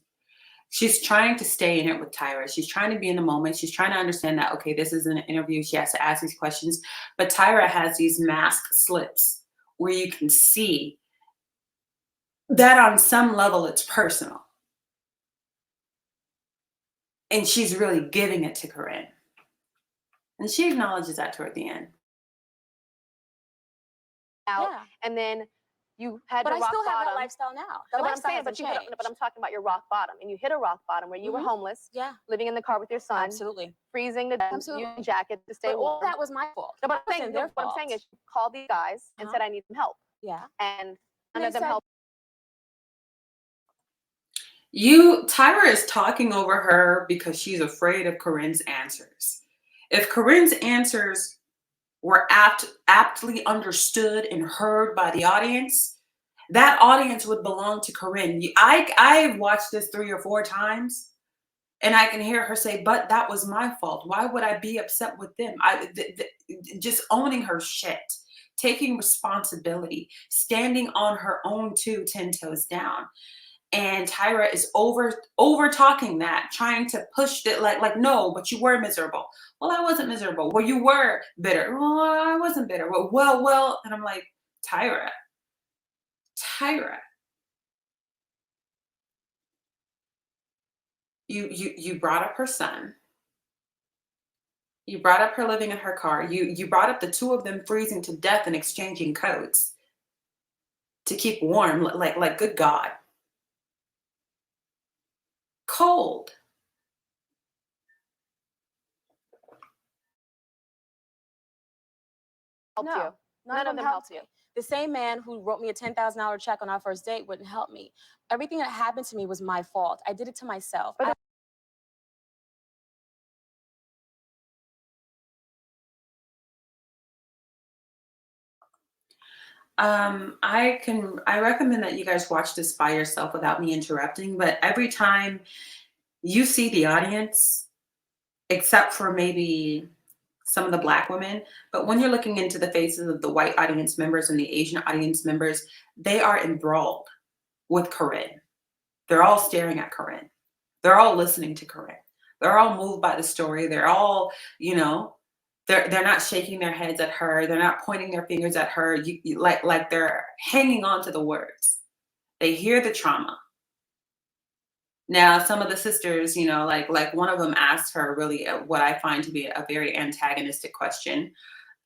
B: trying to stay in it with Tyra. She's trying to be in the moment. She's trying to understand that, okay, this is an interview. She has to ask these questions. But Tyra has these mask slips where you can see that on some level it's personal. And she's really giving it to Karrine. And she acknowledges that toward the end.
C: Out, and then you had
I: But
C: to
I: I
C: rock
I: still have that
C: bottom.
I: lifestyle now.
C: No,
I: That
C: but I'm
I: lifestyle
C: saying,
I: hasn't changed.
C: but I'm talking about your rock bottom, and you hit a rock bottom where you were homeless, living in the car with your son,
I: Absolutely.
C: freezing to death,
I: Absolutely.
C: using a jacket to stay
I: But all
C: warm.
I: that was my fault.
C: No, but
I: That wasn't their
C: what I'm
I: fault.
C: saying is, you called these guys and said, I need some help.
I: Yeah.
C: And
I: And
C: none of
I: they
C: them
I: said-
C: helped.
B: Tyra is talking over her because she's afraid of Karrine's answers. If Karrine's answers were aptly understood and heard by the audience, that audience would belong to Karrine. I've watched this 3 or 4 times, and I can hear her say, but that was my fault. Why would I be upset with them? Just owning her shit, taking responsibility, standing on her own 10 toes down. And Tyra is over talking that, trying to push it like, no, but you were miserable. Well, I wasn't miserable. Well, you were bitter. Well, I wasn't bitter. Well. And I'm like, Tyra. You brought up her son. You brought up her living in her car. You brought up the 2 of them freezing to death and exchanging coats to keep warm. Like good God. Cold.
C: Helped you. None of them helped you.
I: The same man who wrote me a $10,000 check on our first date wouldn't help me. Everything that happened to me was my fault. I did it to myself.
B: I recommend that you guys watch this by yourself without me interrupting, but every time you see the audience, except for maybe some of the Black women, but when you're looking into the faces of the white audience members and the Asian audience members, they are enthralled with Karrine. They're all staring at Karrine. They're all listening to Karrine. They're all moved by the story. They're all, you know, they're not shaking their heads at her. They're not pointing their fingers at her. Like they're hanging on to the words. They hear the trauma. Now, some of the sisters, you know, like one of them asked her really what I find to be a very antagonistic question.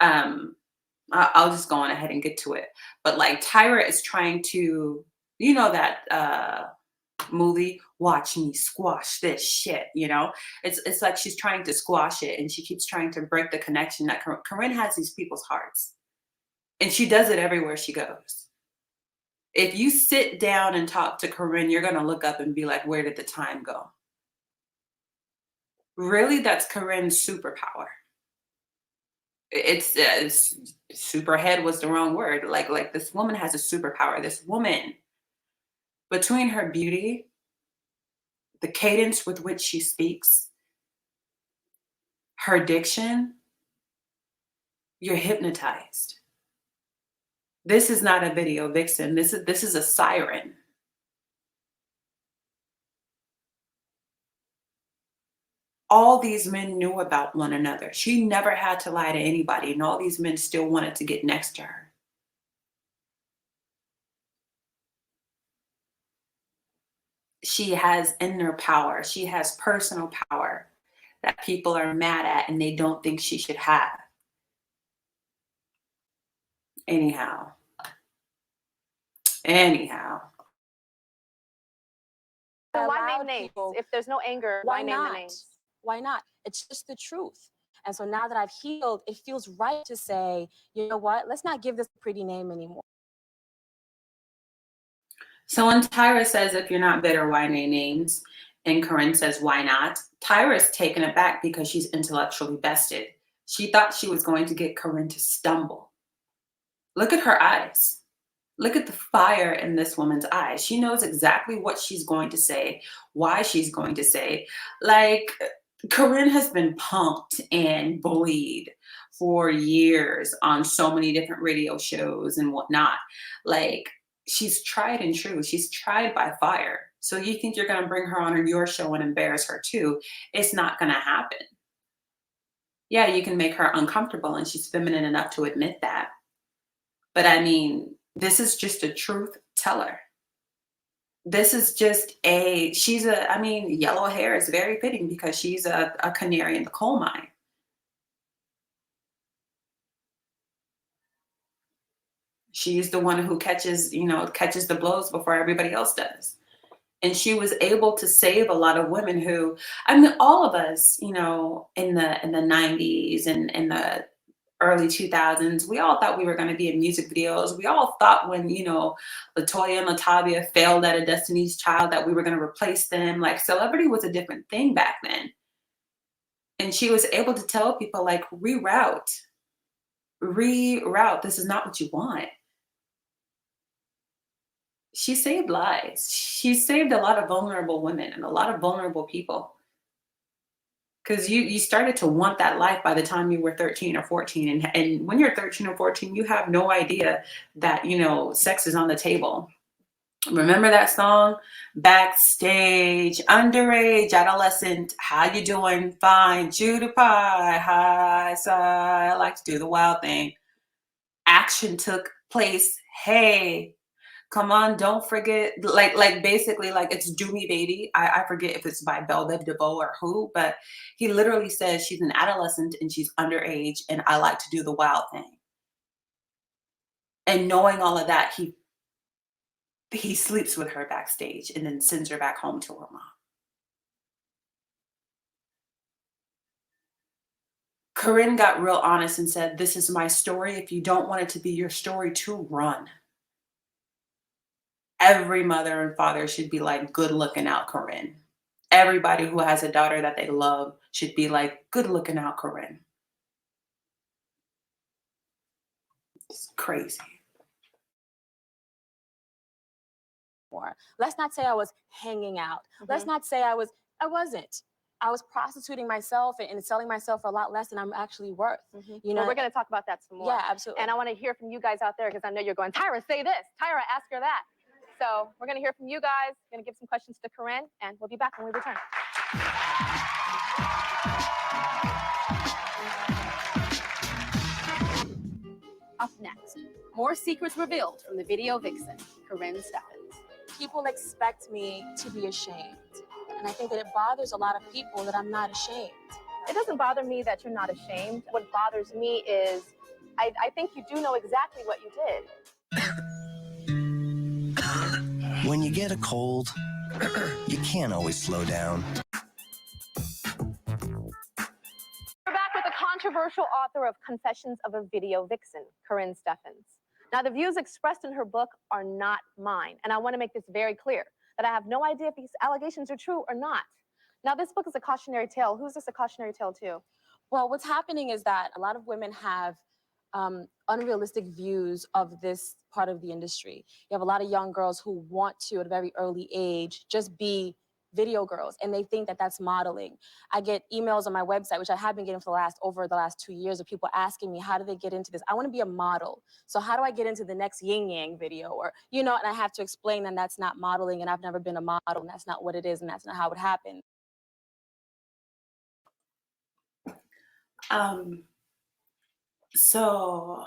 B: I'll just go on ahead and get to it. But like Tyra is trying to, you know, that movie, Watch Me Squash This Shit, you know? It's like she's trying to squash it, and she keeps trying to break the connection that Karrine has these people's hearts. And she does it everywhere she goes. If you sit down and talk to Karrine, you're gonna look up and be like, where did the time go? Really, that's Karrine's superpower. It's superhead was the wrong word. Like this woman has a superpower. This woman, between her beauty, the cadence with which she speaks, her diction, you're hypnotized. This is not a video vixen. This is a siren. All these men knew about one another. She never had to lie to anybody, and all these men still wanted to get next to her. She has inner power. She has personal power that people are mad at and they don't think she should have. Anyhow.
C: So why
I: Allow
C: name names?
I: people-
C: If there's no anger, why name the names?
I: Why not? It's just the truth. And so now that I've healed, it feels right to say, you know what? Let's not give this a pretty name anymore.
B: So when Tyra says, if you're not bitter, why name names? And Karrine says, why not? Tyra's taken aback because she's intellectually vested. She thought she was going to get Karrine to stumble. Look at her eyes. Look at the fire in this woman's eyes. She knows exactly what she's going to say, why she's going to say. Like, Karrine has been punked and bullied for years on so many different radio shows and whatnot. Like, she's tried and true. She's tried by fire. So you think you're going to bring her on your show and embarrass her too? It's not going to happen. Yeah, you can make her uncomfortable, and she's feminine enough to admit that. But I mean, this is just a truth teller. This is just yellow hair is very fitting because she's a canary in the coal mine. She's the one who catches the blows before everybody else does. And she was able to save a lot of women who, I mean, all of us, you know, in the 90s and in the early 2000s, we all thought we were going to be in music videos. We all thought when, you know, LaToya and LaTavia failed at a Destiny's Child that we were going to replace them. Like, celebrity was a different thing back then. And she was able to tell people, like, reroute. This is not what you want. She saved lives. She saved a lot of vulnerable women and a lot of vulnerable people. Because you started to want that life by the time you were 13 or 14. And when you're 13 or 14, you have no idea that, you know, sex is on the table. Remember that song? Backstage, underage, adolescent, how you doing? Fine, Judy Pie, high side, I like to do the wild thing. Action took place. Hey, come on, don't forget, like basically, like, it's Do Me Baby. I forget if it's by Belle Biv DeVoe or who, but he literally says she's an adolescent and she's underage and I like to do the wild thing. And knowing all of that, he sleeps with her backstage and then sends her back home to her mom. Karrine got real honest and said, this is my story. If you don't want it to be your story, to run. Every mother and father should be like, good looking out, Karrine. Everybody who has a daughter that they love should be like, good looking out, Karrine. It's crazy.
I: more. Let's not say I was hanging out. Let's not say I wasn't. I was prostituting myself and selling myself for a lot less than I'm actually worth. You know,
C: Well, we're going to talk about that some more.
I: yeah, absolutely.
C: And I want to hear from you guys out there because I know you're going, Tyra, say this. Tyra, ask her that. So we're going to hear from you guys. We're going to give some questions to Karrine, and we'll be back when we return. Up next, more secrets revealed from the video vixen, Karrine Steffans.
I: People expect me to be ashamed. And I think that it bothers a lot of people that I'm not ashamed.
C: It doesn't bother me that you're not ashamed. What bothers me is I think you do know exactly what you did.
J: When you get a cold, you can't always slow down.
C: We're back with the controversial author of Confessions of a Video Vixen, Karrine Steffans. Now, the views expressed in her book are not mine, and I want to make this very clear, that I have no idea if these allegations are true or not. Now, this book is a cautionary tale. Who's this a cautionary tale to?
I: Well, what's happening is that a lot of women have unrealistic views of this part of the industry. You have a lot of young girls who want to, at a very early age, just be video girls, and they think that that's modeling. I get emails on my website, which I have been getting for over the last 2 years, of people asking me, how do they get into this? I want to be a model. So how do I get into the next yin yang video? Or, you know, and I have to explain that that's not modeling, and I've never been a model, and that's not what it is, and that's not how it happened.
B: So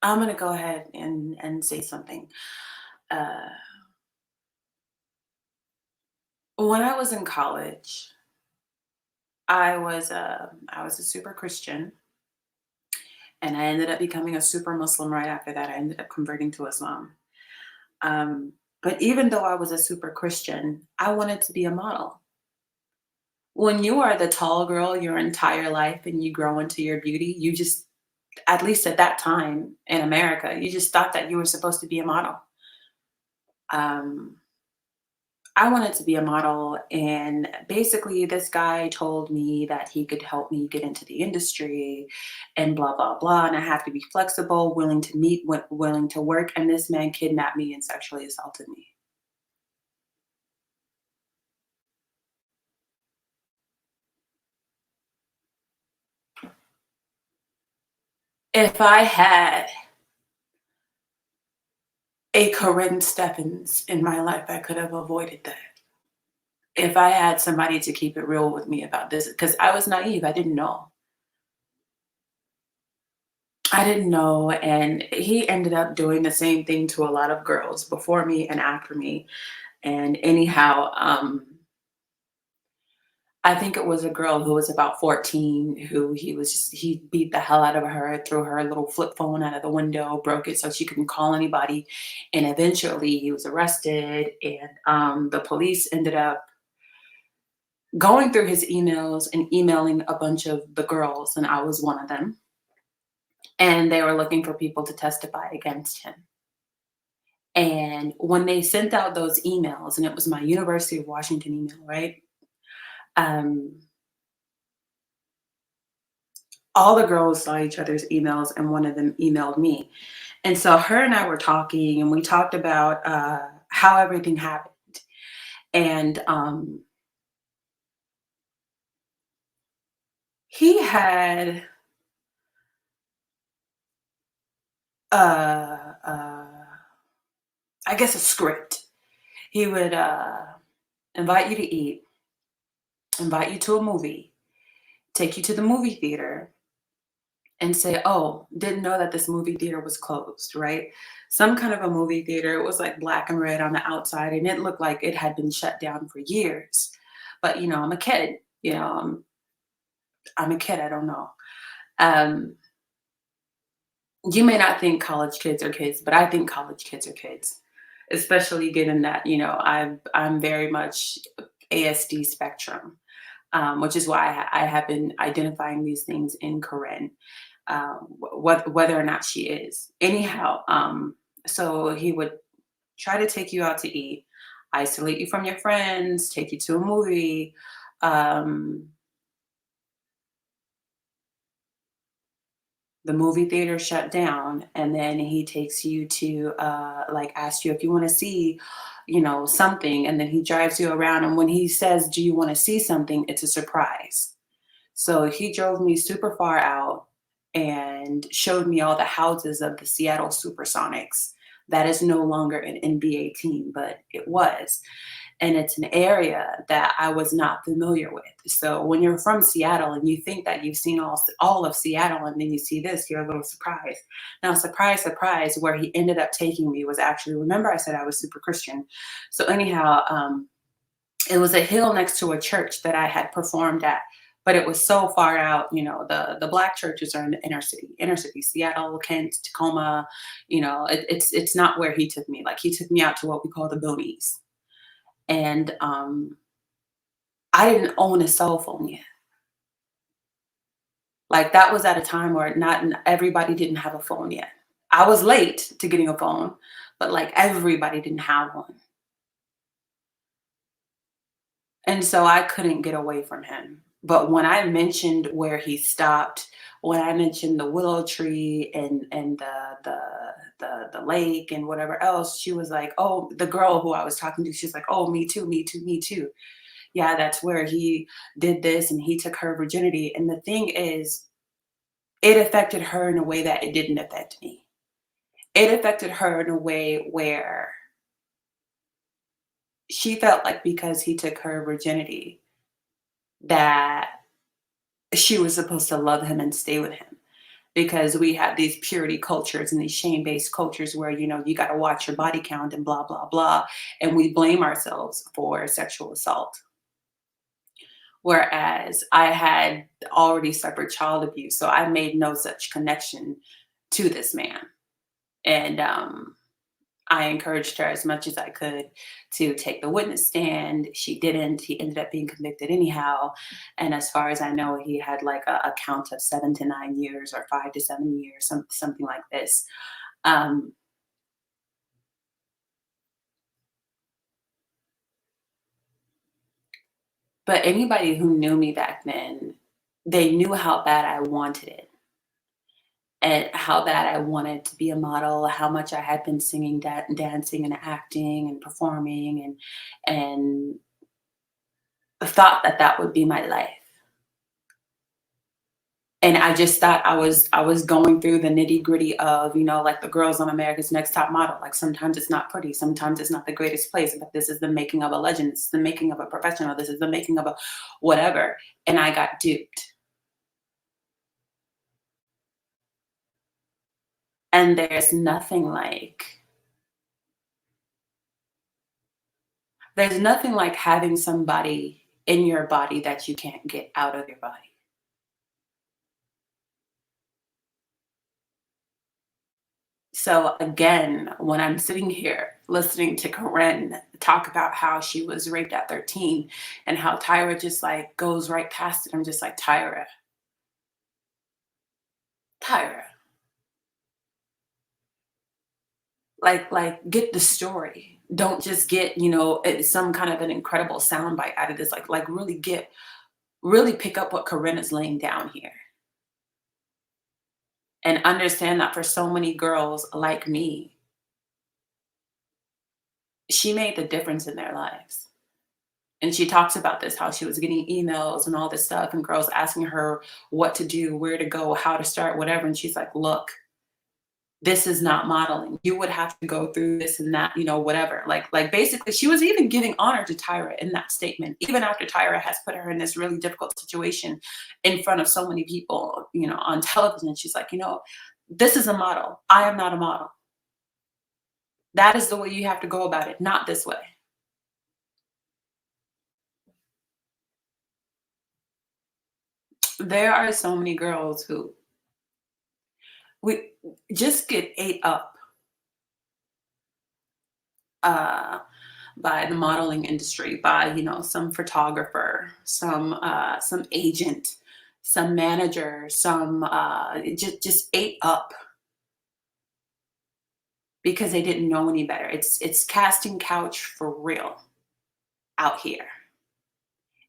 B: I'm going to go ahead and say something. When I was in college, I was a super Christian, and I ended up becoming a super Muslim right after that. I ended up converting to Islam. But even though I was a super Christian, I wanted to be a model. When you are the tall girl your entire life and you grow into your beauty, you just, at least at that time in America, you just thought that you were supposed to be a model. I wanted to be a model, and basically this guy told me that he could help me get into the industry and blah, blah, blah. And I have to be flexible, willing to meet, willing to work. And this man kidnapped me and sexually assaulted me. If I had a Karrine Steffans in my life, I could have avoided that. If I had somebody to keep it real with me about this, because I was naive, I didn't know. And he ended up doing the same thing to a lot of girls before me and after me. And anyhow, I think it was a girl who was about 14 who he beat the hell out of her, threw her little flip phone out of the window, broke it so she couldn't call anybody. And eventually he was arrested, and the police ended up going through his emails and emailing a bunch of the girls, and I was one of them. And they were looking for people to testify against him. And when they sent out those emails, and it was my University of Washington email, right? All the girls saw each other's emails, and one of them emailed me. And so her and I were talking, and we talked about how everything happened. And he had I guess a script. He would invite you to eat, invite you to a movie, take you to the movie theater, and say, oh, didn't know that this movie theater was closed, right? Some kind of a movie theater. It was like black and red on the outside, and it looked like it had been shut down for years. But, you know, I'm a kid, you know, I'm a kid, I don't know. You may not think college kids are kids, but I think college kids are kids, especially given that, you know, I'm very much ASD spectrum, which is why I have been identifying these things in Karrine, whether or not she is. Anyhow, so he would try to take you out to eat, isolate you from your friends, take you to a movie. The movie theater shut down, and then he takes you to like ask you if you want to see, you know, something, and then he drives you around. And when he says, do you want to see something? It's a surprise. So he drove me super far out and showed me all the houses of the Seattle Supersonics. That is no longer an NBA team, but it was. And it's an area that I was not familiar with. So when you're from Seattle and you think that you've seen all of Seattle, and then you see this, you're a little surprised. Now, surprise, surprise, where he ended up taking me was actually, remember I said I was super Christian. So anyhow, it was a hill next to a church that I had performed at, but it was so far out. You know, the black churches are in the inner city, Seattle, Kent, Tacoma. You know, it's not where he took me. Like, he took me out to what we call the boonies. And I didn't own a cell phone yet. Like, that was at a time where not everybody didn't have a phone yet. I was late to getting a phone, but like everybody didn't have one. And so I couldn't get away from him. But when I mentioned where he stopped, when I mentioned the willow tree and the lake and whatever else, she was like, oh, the girl who I was talking to, she's like, oh, me too, me too, me too. Yeah, that's where he did this and he took her virginity. And the thing is, it affected her in a way that it didn't affect me. It affected her in a way where she felt like because he took her virginity, that she was supposed to love him and stay with him. Because we have these purity cultures and these shame-based cultures where, you know, you got to watch your body count and blah, blah, blah. And we blame ourselves for sexual assault. Whereas I had already suffered child abuse, so I made no such connection to this man. And I encouraged her as much as I could to take the witness stand. She didn't. He ended up being convicted anyhow. And as far as I know, he had like a count of 7 to 9 years or 5 to 7 years, something like this. But anybody who knew me back then, they knew how bad I wanted it. And how bad I wanted to be a model, how much I had been singing, dancing and acting and performing, and thought that that would be my life. And I just thought I was going through the nitty gritty of, you know, like the girls on America's Next Top Model. Like, sometimes it's not pretty, sometimes it's not the greatest place, but this is the making of a legend, this is the making of a professional, this is the making of a whatever. And I got duped. And there's nothing like having somebody in your body that you can't get out of your body. So again, when I'm sitting here listening to Karrine talk about how she was raped at 13 and how Tyra just like goes right past it, I'm just like, Tyra. Like get the story. Don't just get, you know, some kind of an incredible soundbite out of this. Like really pick up what Karrine is laying down here. And understand that for so many girls like me, she made the difference in their lives. And she talks about this, how she was getting emails and all this stuff and girls asking her what to do, where to go, how to start, whatever. And she's like, look, this is not modeling. You would have to go through this and that, you know, whatever. Like basically she was even giving honor to Tyra in that statement, even after Tyra has put her in this really difficult situation in front of so many people, you know, on television. She's like, you know, this is a model. I am not a model. That is the way you have to go about it, not this way. There are so many girls who we just get ate up by the modeling industry, by, you know, some photographer, some agent, some manager, some just ate up because they didn't know any better. It's casting couch for real out here.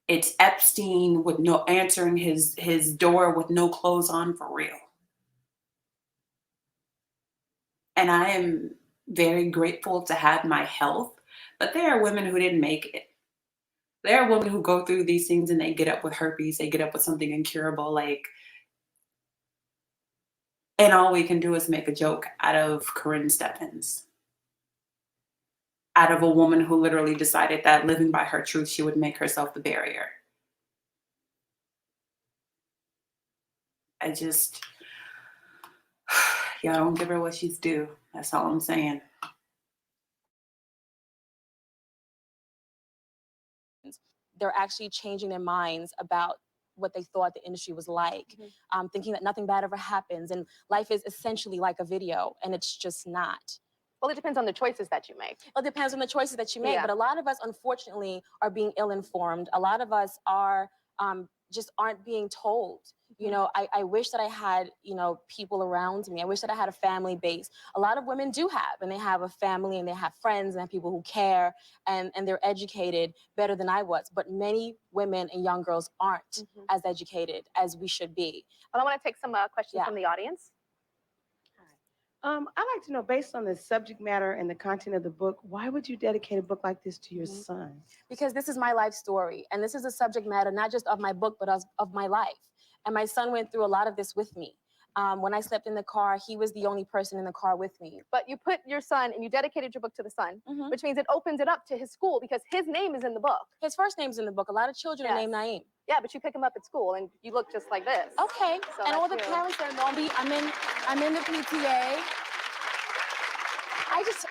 B: It's Epstein with no answering his door with no clothes on for real. And I am very grateful to have my health, But there are women who didn't make it. There are women who go through these things and they get up with herpes, they get up with something incurable, like, and all we can do is make a joke out of Karrine Steffans. Out of a woman who literally decided that living by her truth, she would make herself the barrier. I just, y'all don't give her what she's due. That's all I'm saying.
I: They're actually changing their minds about what they thought the industry was like, thinking that nothing bad ever happens and life is essentially like a video, and it's just not.
C: Well, it depends on the choices that you make.
I: It depends on the choices that you make,
C: Yeah.
I: but a lot of us, unfortunately, are being ill-informed. A lot of us are just aren't being told. You know, I wish that I had, you know, people around me. I wish that I had a family base. A lot of women do have, and they have a family, and they have friends, and they have people who care, and they're educated better than I was. But many women and young girls aren't as educated as we should be.
C: Well, I want to take some questions from the audience.
K: I'd like to know, based on the subject matter and the content of the book, why would you dedicate a book like this to your son?
I: Because this is my life story, and this is a subject matter not just of my book, but of my life. And my son went through a lot of this with me. When I slept in the car, he was the only person in the car with me.
C: But you put your son, and you dedicated your book to the son, which means it opens it up to his school because his name is in the book.
I: His first name's in the book. A lot of children are named Naeem.
C: Yeah, but you pick him up at school, and you look just like this.
I: Okay,
C: So
I: and all the
C: that's you.
I: parents that know me, I'm in the PTA.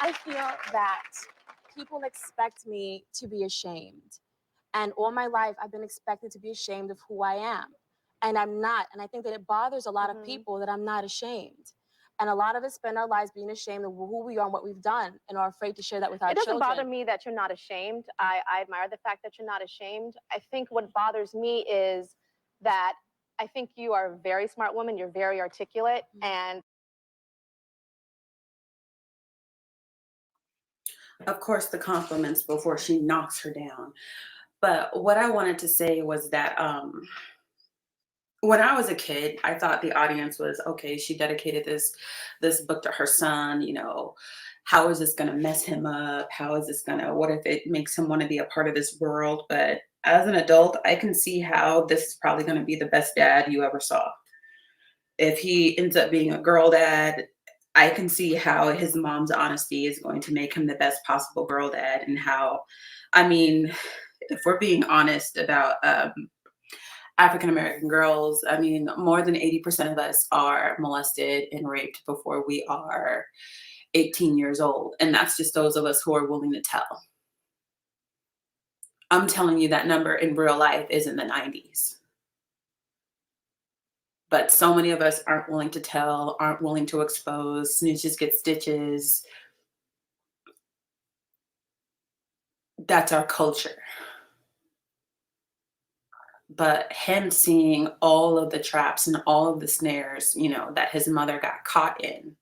I: I feel that people expect me to be ashamed. And all my life, I've been expected to be ashamed of who I am. And I'm not. And I think that it bothers a lot of people that I'm not ashamed. And a lot of us spend our lives being ashamed of who we are and what we've done and are afraid to share that with our children.
C: It doesn't bother me that you're not ashamed. I admire the fact that you're not ashamed. I think what bothers me is that I think you are a very smart woman. You're very articulate. And
B: Of course, the compliments before she knocks her down. But what I wanted to say was that when I was a kid, I thought the audience was, okay, she dedicated this book to her son, you know, how is this gonna mess him up? How is this gonna, what if it makes him want to be a part of this world? But as an adult, I can see how this is probably gonna be the best dad you ever saw. If he ends up being a girl dad, I can see how his mom's honesty is going to make him the best possible girl dad, and how, I mean, if we're being honest about African-American girls, I mean, more than 80% of us are molested and raped before we are 18 years old. And that's just those of us who are willing to tell. I'm telling you that number in real life is in the 90s. But so many of us aren't willing to tell, aren't willing to expose, snitches get stitches. That's our culture. But him seeing all of the traps and all of the snares, you know, that his mother got caught in.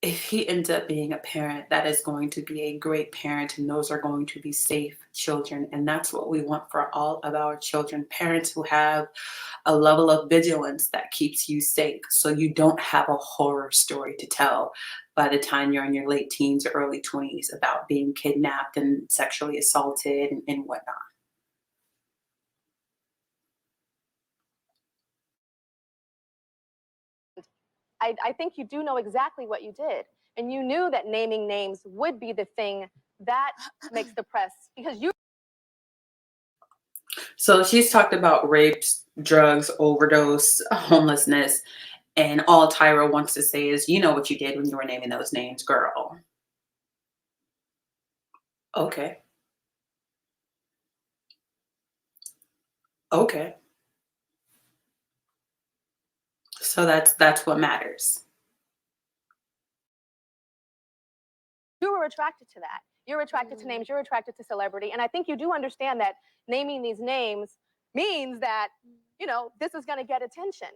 B: If he ends up being a parent, that is going to be a great parent, and those are going to be safe children. And that's what we want for all of our children. Parents who have a level of vigilance that keeps you safe, so you don't have a horror story to tell by the time you're in your late teens or early 20s about being kidnapped and sexually assaulted and whatnot.
C: I think you do know exactly what you did. And you knew that naming names would be the thing that makes the press, because you.
B: So she's talked about rapes, drugs, overdose, homelessness, and all Tyra wants to say is, you know what you did when you were naming those names, girl. Okay. Okay. So that's what matters.
C: You were attracted to that. You're attracted to names. You're attracted to celebrity. And I think you do understand that naming these names means that, you know, this is going to get attention.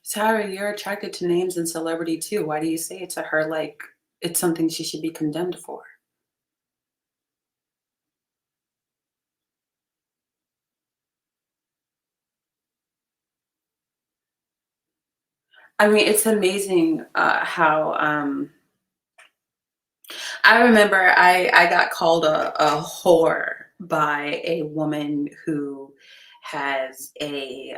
B: Tyra, you're attracted to names and celebrity too. Why do you say it to her like it's something she should be condemned for? I mean, it's amazing how I remember I got called a whore by a woman who has a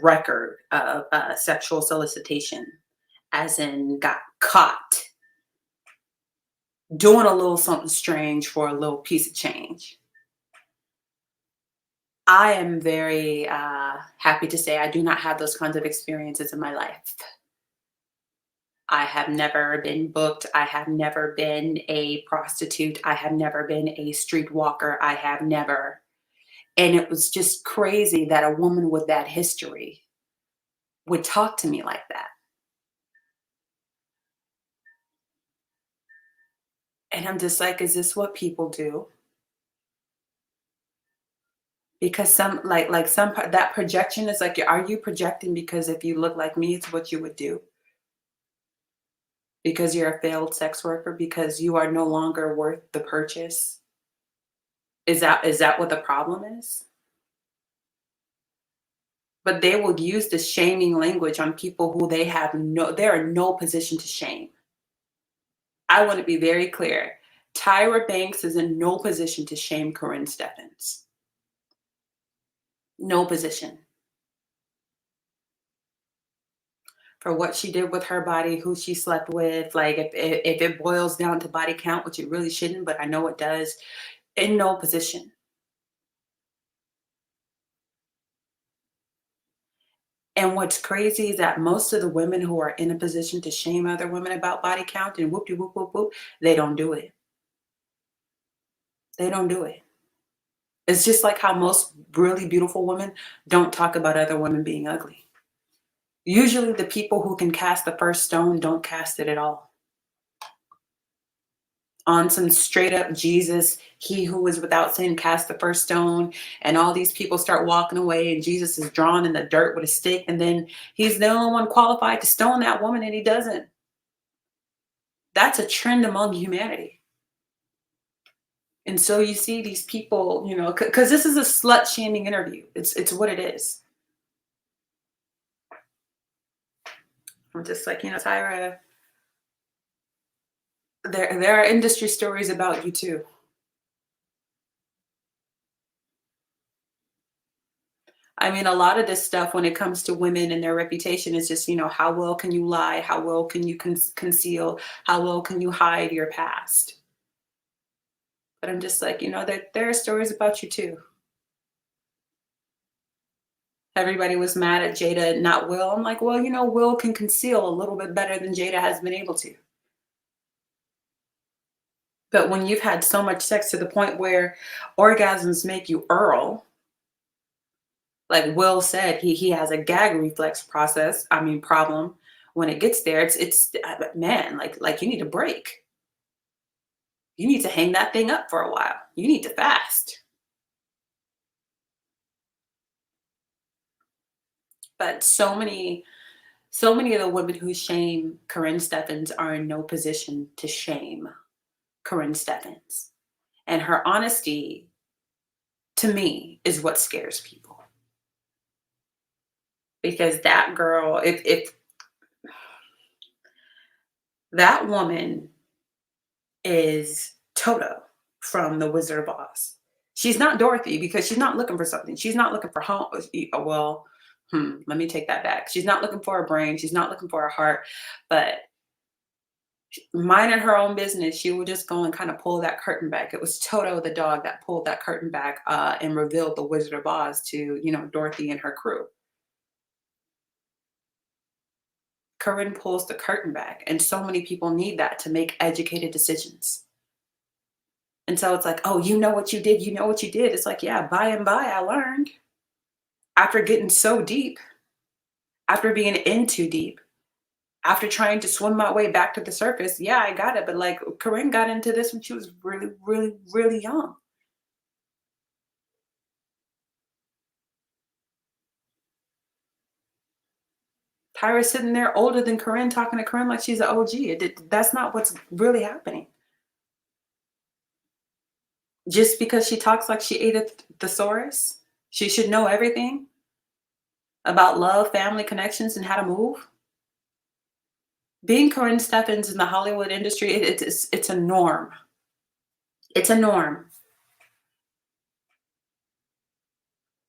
B: record of sexual solicitation, as in got caught doing a little something strange for a little piece of change. I am very happy to say I do not have those kinds of experiences in my life. I have never been booked. I have never been a prostitute. I have never been a streetwalker. I have never. And it was just crazy that a woman with that history would talk to me like that. And I'm just like, is this what people do? Because some like some that projection is like, are you projecting because if you look like me, it's what you would do? Because you're a failed sex worker, because you are no longer worth the purchase? Is that what the problem is? But they will use the shaming language on people who they're in no position to shame. I want to be very clear. Tyra Banks is in no position to shame Karrine Steffans. No position. For what she did with her body, who she slept with, like if it boils down to body count, which it really shouldn't, but I know it does, in no position. And what's crazy is that most of the women who are in a position to shame other women about body count and whoop de whoop whoop whoop, they don't do it. They don't do it. It's just like how most really beautiful women don't talk about other women being ugly. Usually the people who can cast the first stone don't cast it at all. On some straight up Jesus, he who was without sin cast the first stone, and all these people start walking away and Jesus is drawn in the dirt with a stick, and then he's the only one qualified to stone that woman and he doesn't. That's a trend among humanity. And so you see these people, you know, because this is a slut shaming interview. It's what it is. I'm just like, you know, Tyra, there are industry stories about you too. I mean, a lot of this stuff when it comes to women and their reputation is just, you know, how well can you lie? How well can you conceal? How well can you hide your past? But I'm just like, you know, there are stories about you too. Everybody was mad at Jada, not Will. I'm like, well, you know, Will can conceal a little bit better than Jada has been able to. But when you've had so much sex to the point where orgasms make you Earl, like Will said, he has a gag reflex problem. When it gets there, it's man, like you need a break. You need to hang that thing up for a while. You need to fast. But so many of the women who shame Karrine Steffans are in no position to shame Karrine Steffans. And her honesty, to me, is what scares people. Because that girl, if that woman is Toto from The Wizard of Oz. She's not Dorothy because she's not looking for something. She's not looking for home. Well, let me take that back. She's not looking for a brain. She's not looking for a heart. But minding her own business, she would just go and kind of pull that curtain back. It was Toto the dog that pulled that curtain back and revealed The Wizard of Oz to, you know, Dorothy and her crew. Karrine pulls the curtain back, and so many people need that to make educated decisions. And so it's like, oh, you know what you did. You know what you did. It's like, yeah, by and by I learned. After getting so deep, after being in too deep, after trying to swim my way back to the surface, yeah, I got it. But like Karrine got into this when she was really, really, really young. Tyra's sitting there older than Karrine, talking to Karrine like she's an OG. That's not what's really happening. Just because she talks like she ate a thesaurus, she should know everything about love, family, connections, and how to move. Being Karrine Steffans in the Hollywood industry, it's a norm. It's a norm.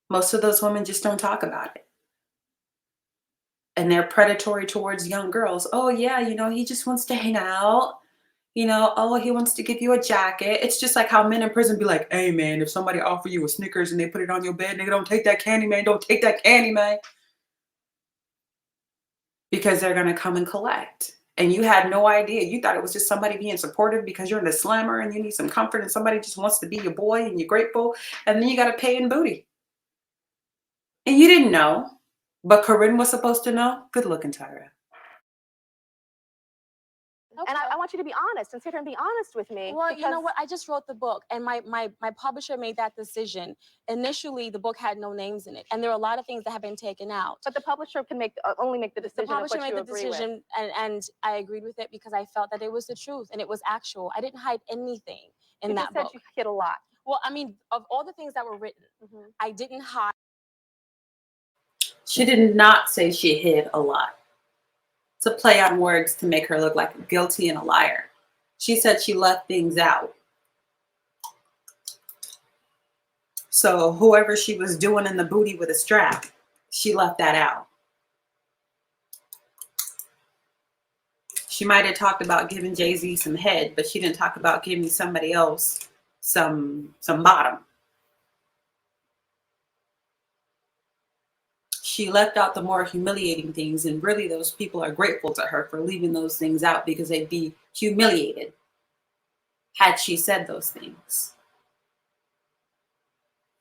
B: Most of those women just don't talk about it. And they're predatory towards young girls. Oh yeah, he just wants to hang out. Oh, he wants to give you a jacket. It's just like how men in prison be like, hey man, if somebody offer you a Snickers and they put it on your bed, nigga, don't take that candy, man. Don't take that candy, man. Because they're gonna come and collect. And you had no idea. You thought it was just somebody being supportive because you're in the slammer and you need some comfort and somebody just wants to be your boy and you're grateful. And then you gotta pay in booty. And you didn't know. But Karrine was supposed to know. Good looking, Tyra.
C: Okay. And I want you to be honest and sit here and be honest with me.
I: Well, you know what? I just wrote the book, and my publisher made that decision. Initially, the book had no names in it, and there are a lot of things that have been taken out.
C: But the publisher can only make the decision.
I: The publisher
C: of what
I: made
C: you
I: the
C: agree with.
I: decision, and I agreed with it because I felt that it was the truth and it was actual. I didn't hide anything in
C: You
I: that
C: just said
I: book.
C: you hid a lot.
I: Well, I mean, of all the things that were written, I didn't hide.
B: She did not say she hid a lot. It's a play on words to make her look like guilty and a liar. She said she left things out. So whoever she was doing in the booty with a strap, she left that out. She might have talked about giving Jay-Z some head, but she didn't talk about giving somebody else some bottom. She left out the more humiliating things, and really those people are grateful to her for leaving those things out because they'd be humiliated had she said those things.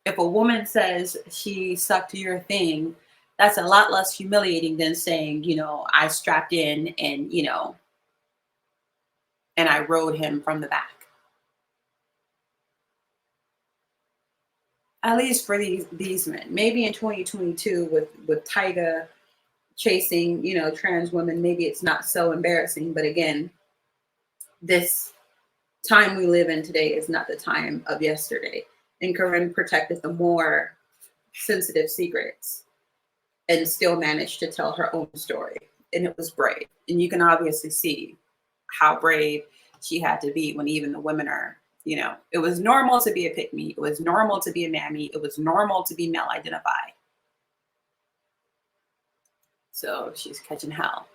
B: If a woman says she sucked your thing, that's a lot less humiliating than saying, I strapped in and, and I rode him from the back. At least for these men. Maybe in 2022 with Tyga chasing, trans women, maybe it's not so embarrassing. But again, this time we live in today is not the time of yesterday. And Karrine protected the more sensitive secrets and still managed to tell her own story. And it was brave. And you can obviously see how brave she had to be when even the women are, it was normal to be a pick-me. It was normal to be a mammy. It was normal to be male identified. So she's catching hell.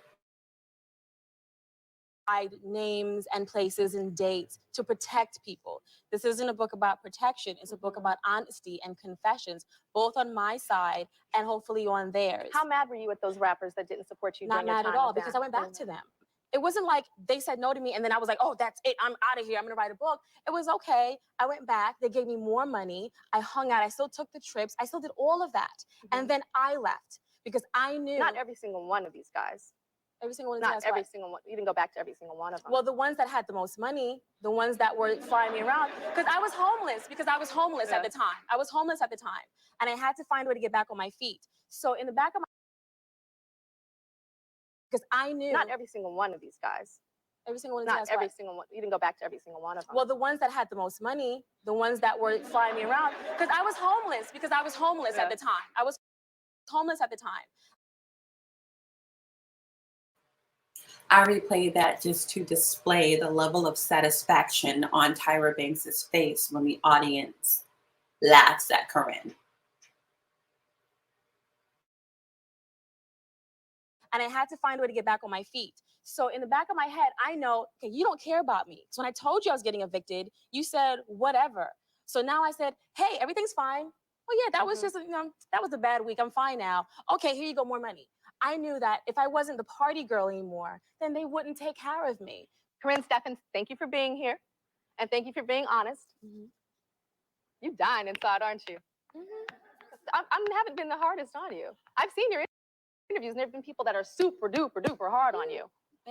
I: Names and places and dates to protect people. This isn't a book about protection. It's a book about honesty and confessions, both on my side and hopefully on theirs.
C: How mad were you at those rappers that didn't support you?
I: Not mad at all, because I went back to them. It wasn't like they said no to me and then I was like, oh, that's it. I'm out of here. I'm going to write a book. It was okay. I went back. They gave me more money. I hung out. I still took the trips. I still did all of that. And then I left because I knew.
C: Not every single one of these guys.
I: Every single one of
C: Not every single one. You didn't go back to every single one of them.
I: Well, the ones that had the most money, the ones that were flying me around, because I was homeless at the time. I was homeless at the time. And I had to find a way to get back on my feet. So in the back of my, because I knew.
C: Not every single one of these guys.
I: Every single one of
C: these
I: guys.
C: Not every single one. You didn't go back to every single one of them.
I: Well, the ones that had the most money, the ones that were flying me around, because I was homeless at the time. I was homeless at the time.
B: I replayed that just to display the level of satisfaction on Tyra Banks' face when the audience laughs at Karrine.
I: And I had to find a way to get back on my feet. So in the back of my head, I know, okay, you don't care about me. So when I told you I was getting evicted, you said, whatever. So now I said, hey, everything's fine. Well, yeah, that was just, that was a bad week. I'm fine now. Okay, here you go, more money. I knew that if I wasn't the party girl anymore, then they wouldn't take care of me.
C: Karrine Steffans, thank you for being here. And thank you for being honest. You're dying inside, aren't you? I haven't been the hardest on you. I've seen your interviews, and there have been people that are super duper duper hard on you.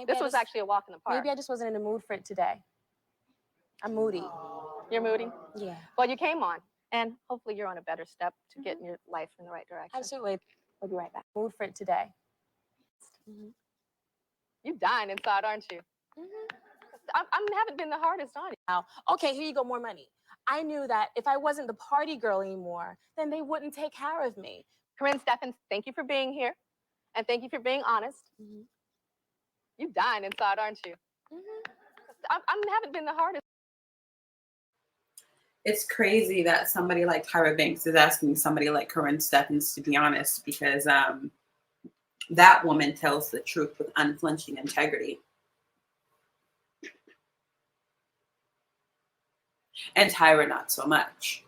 C: This was actually a walk in the park.
I: Maybe I just wasn't in the mood for it today. I'm moody.
C: You're moody?
I: Yeah.
C: Well, you came on, and hopefully you're on a better step to get your life in the right direction.
I: Absolutely. We'll be right back. Mood for it today.
C: You're dying inside, aren't you? I haven't been the hardest on you.
I: Now, okay, here you go, more money. I knew that if I wasn't the party girl anymore, then they wouldn't take care of me.
C: Karrine Steffans, thank you for being here. And thank you for being honest. You dying inside, aren't you? I haven't been the hardest.
B: It's crazy that somebody like Tyra Banks is asking somebody like Karrine Steffans to be honest, because that woman tells the truth with unflinching integrity. And Tyra, not so much.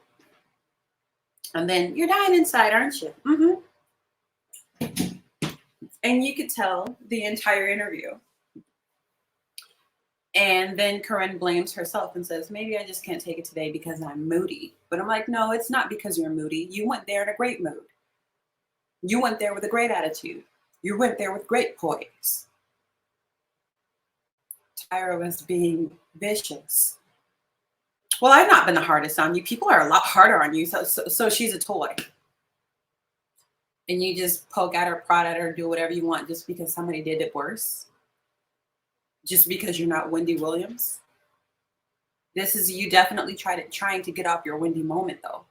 B: And then, you're dying inside, aren't you? And you could tell the entire interview. And then Karrine blames herself and says, maybe I just can't take it today because I'm moody. But I'm like, no, it's not because you're moody. You went there in a great mood. You went there with a great attitude. You went there with great poise. Tyra was being vicious. Well, I've not been the hardest on you. People are a lot harder on you. So she's a toy. And you just poke at her, prod at her, do whatever you want just because somebody did it worse. Just because you're not Wendy Williams. This is you definitely trying to get off your Wendy moment, though.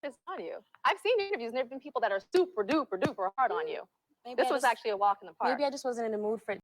C: It's on you. I've seen interviews, and there have been people that are super duper duper hard on you.
I: Maybe
C: This was actually a walk in the park.
I: Maybe I just wasn't in the mood for it.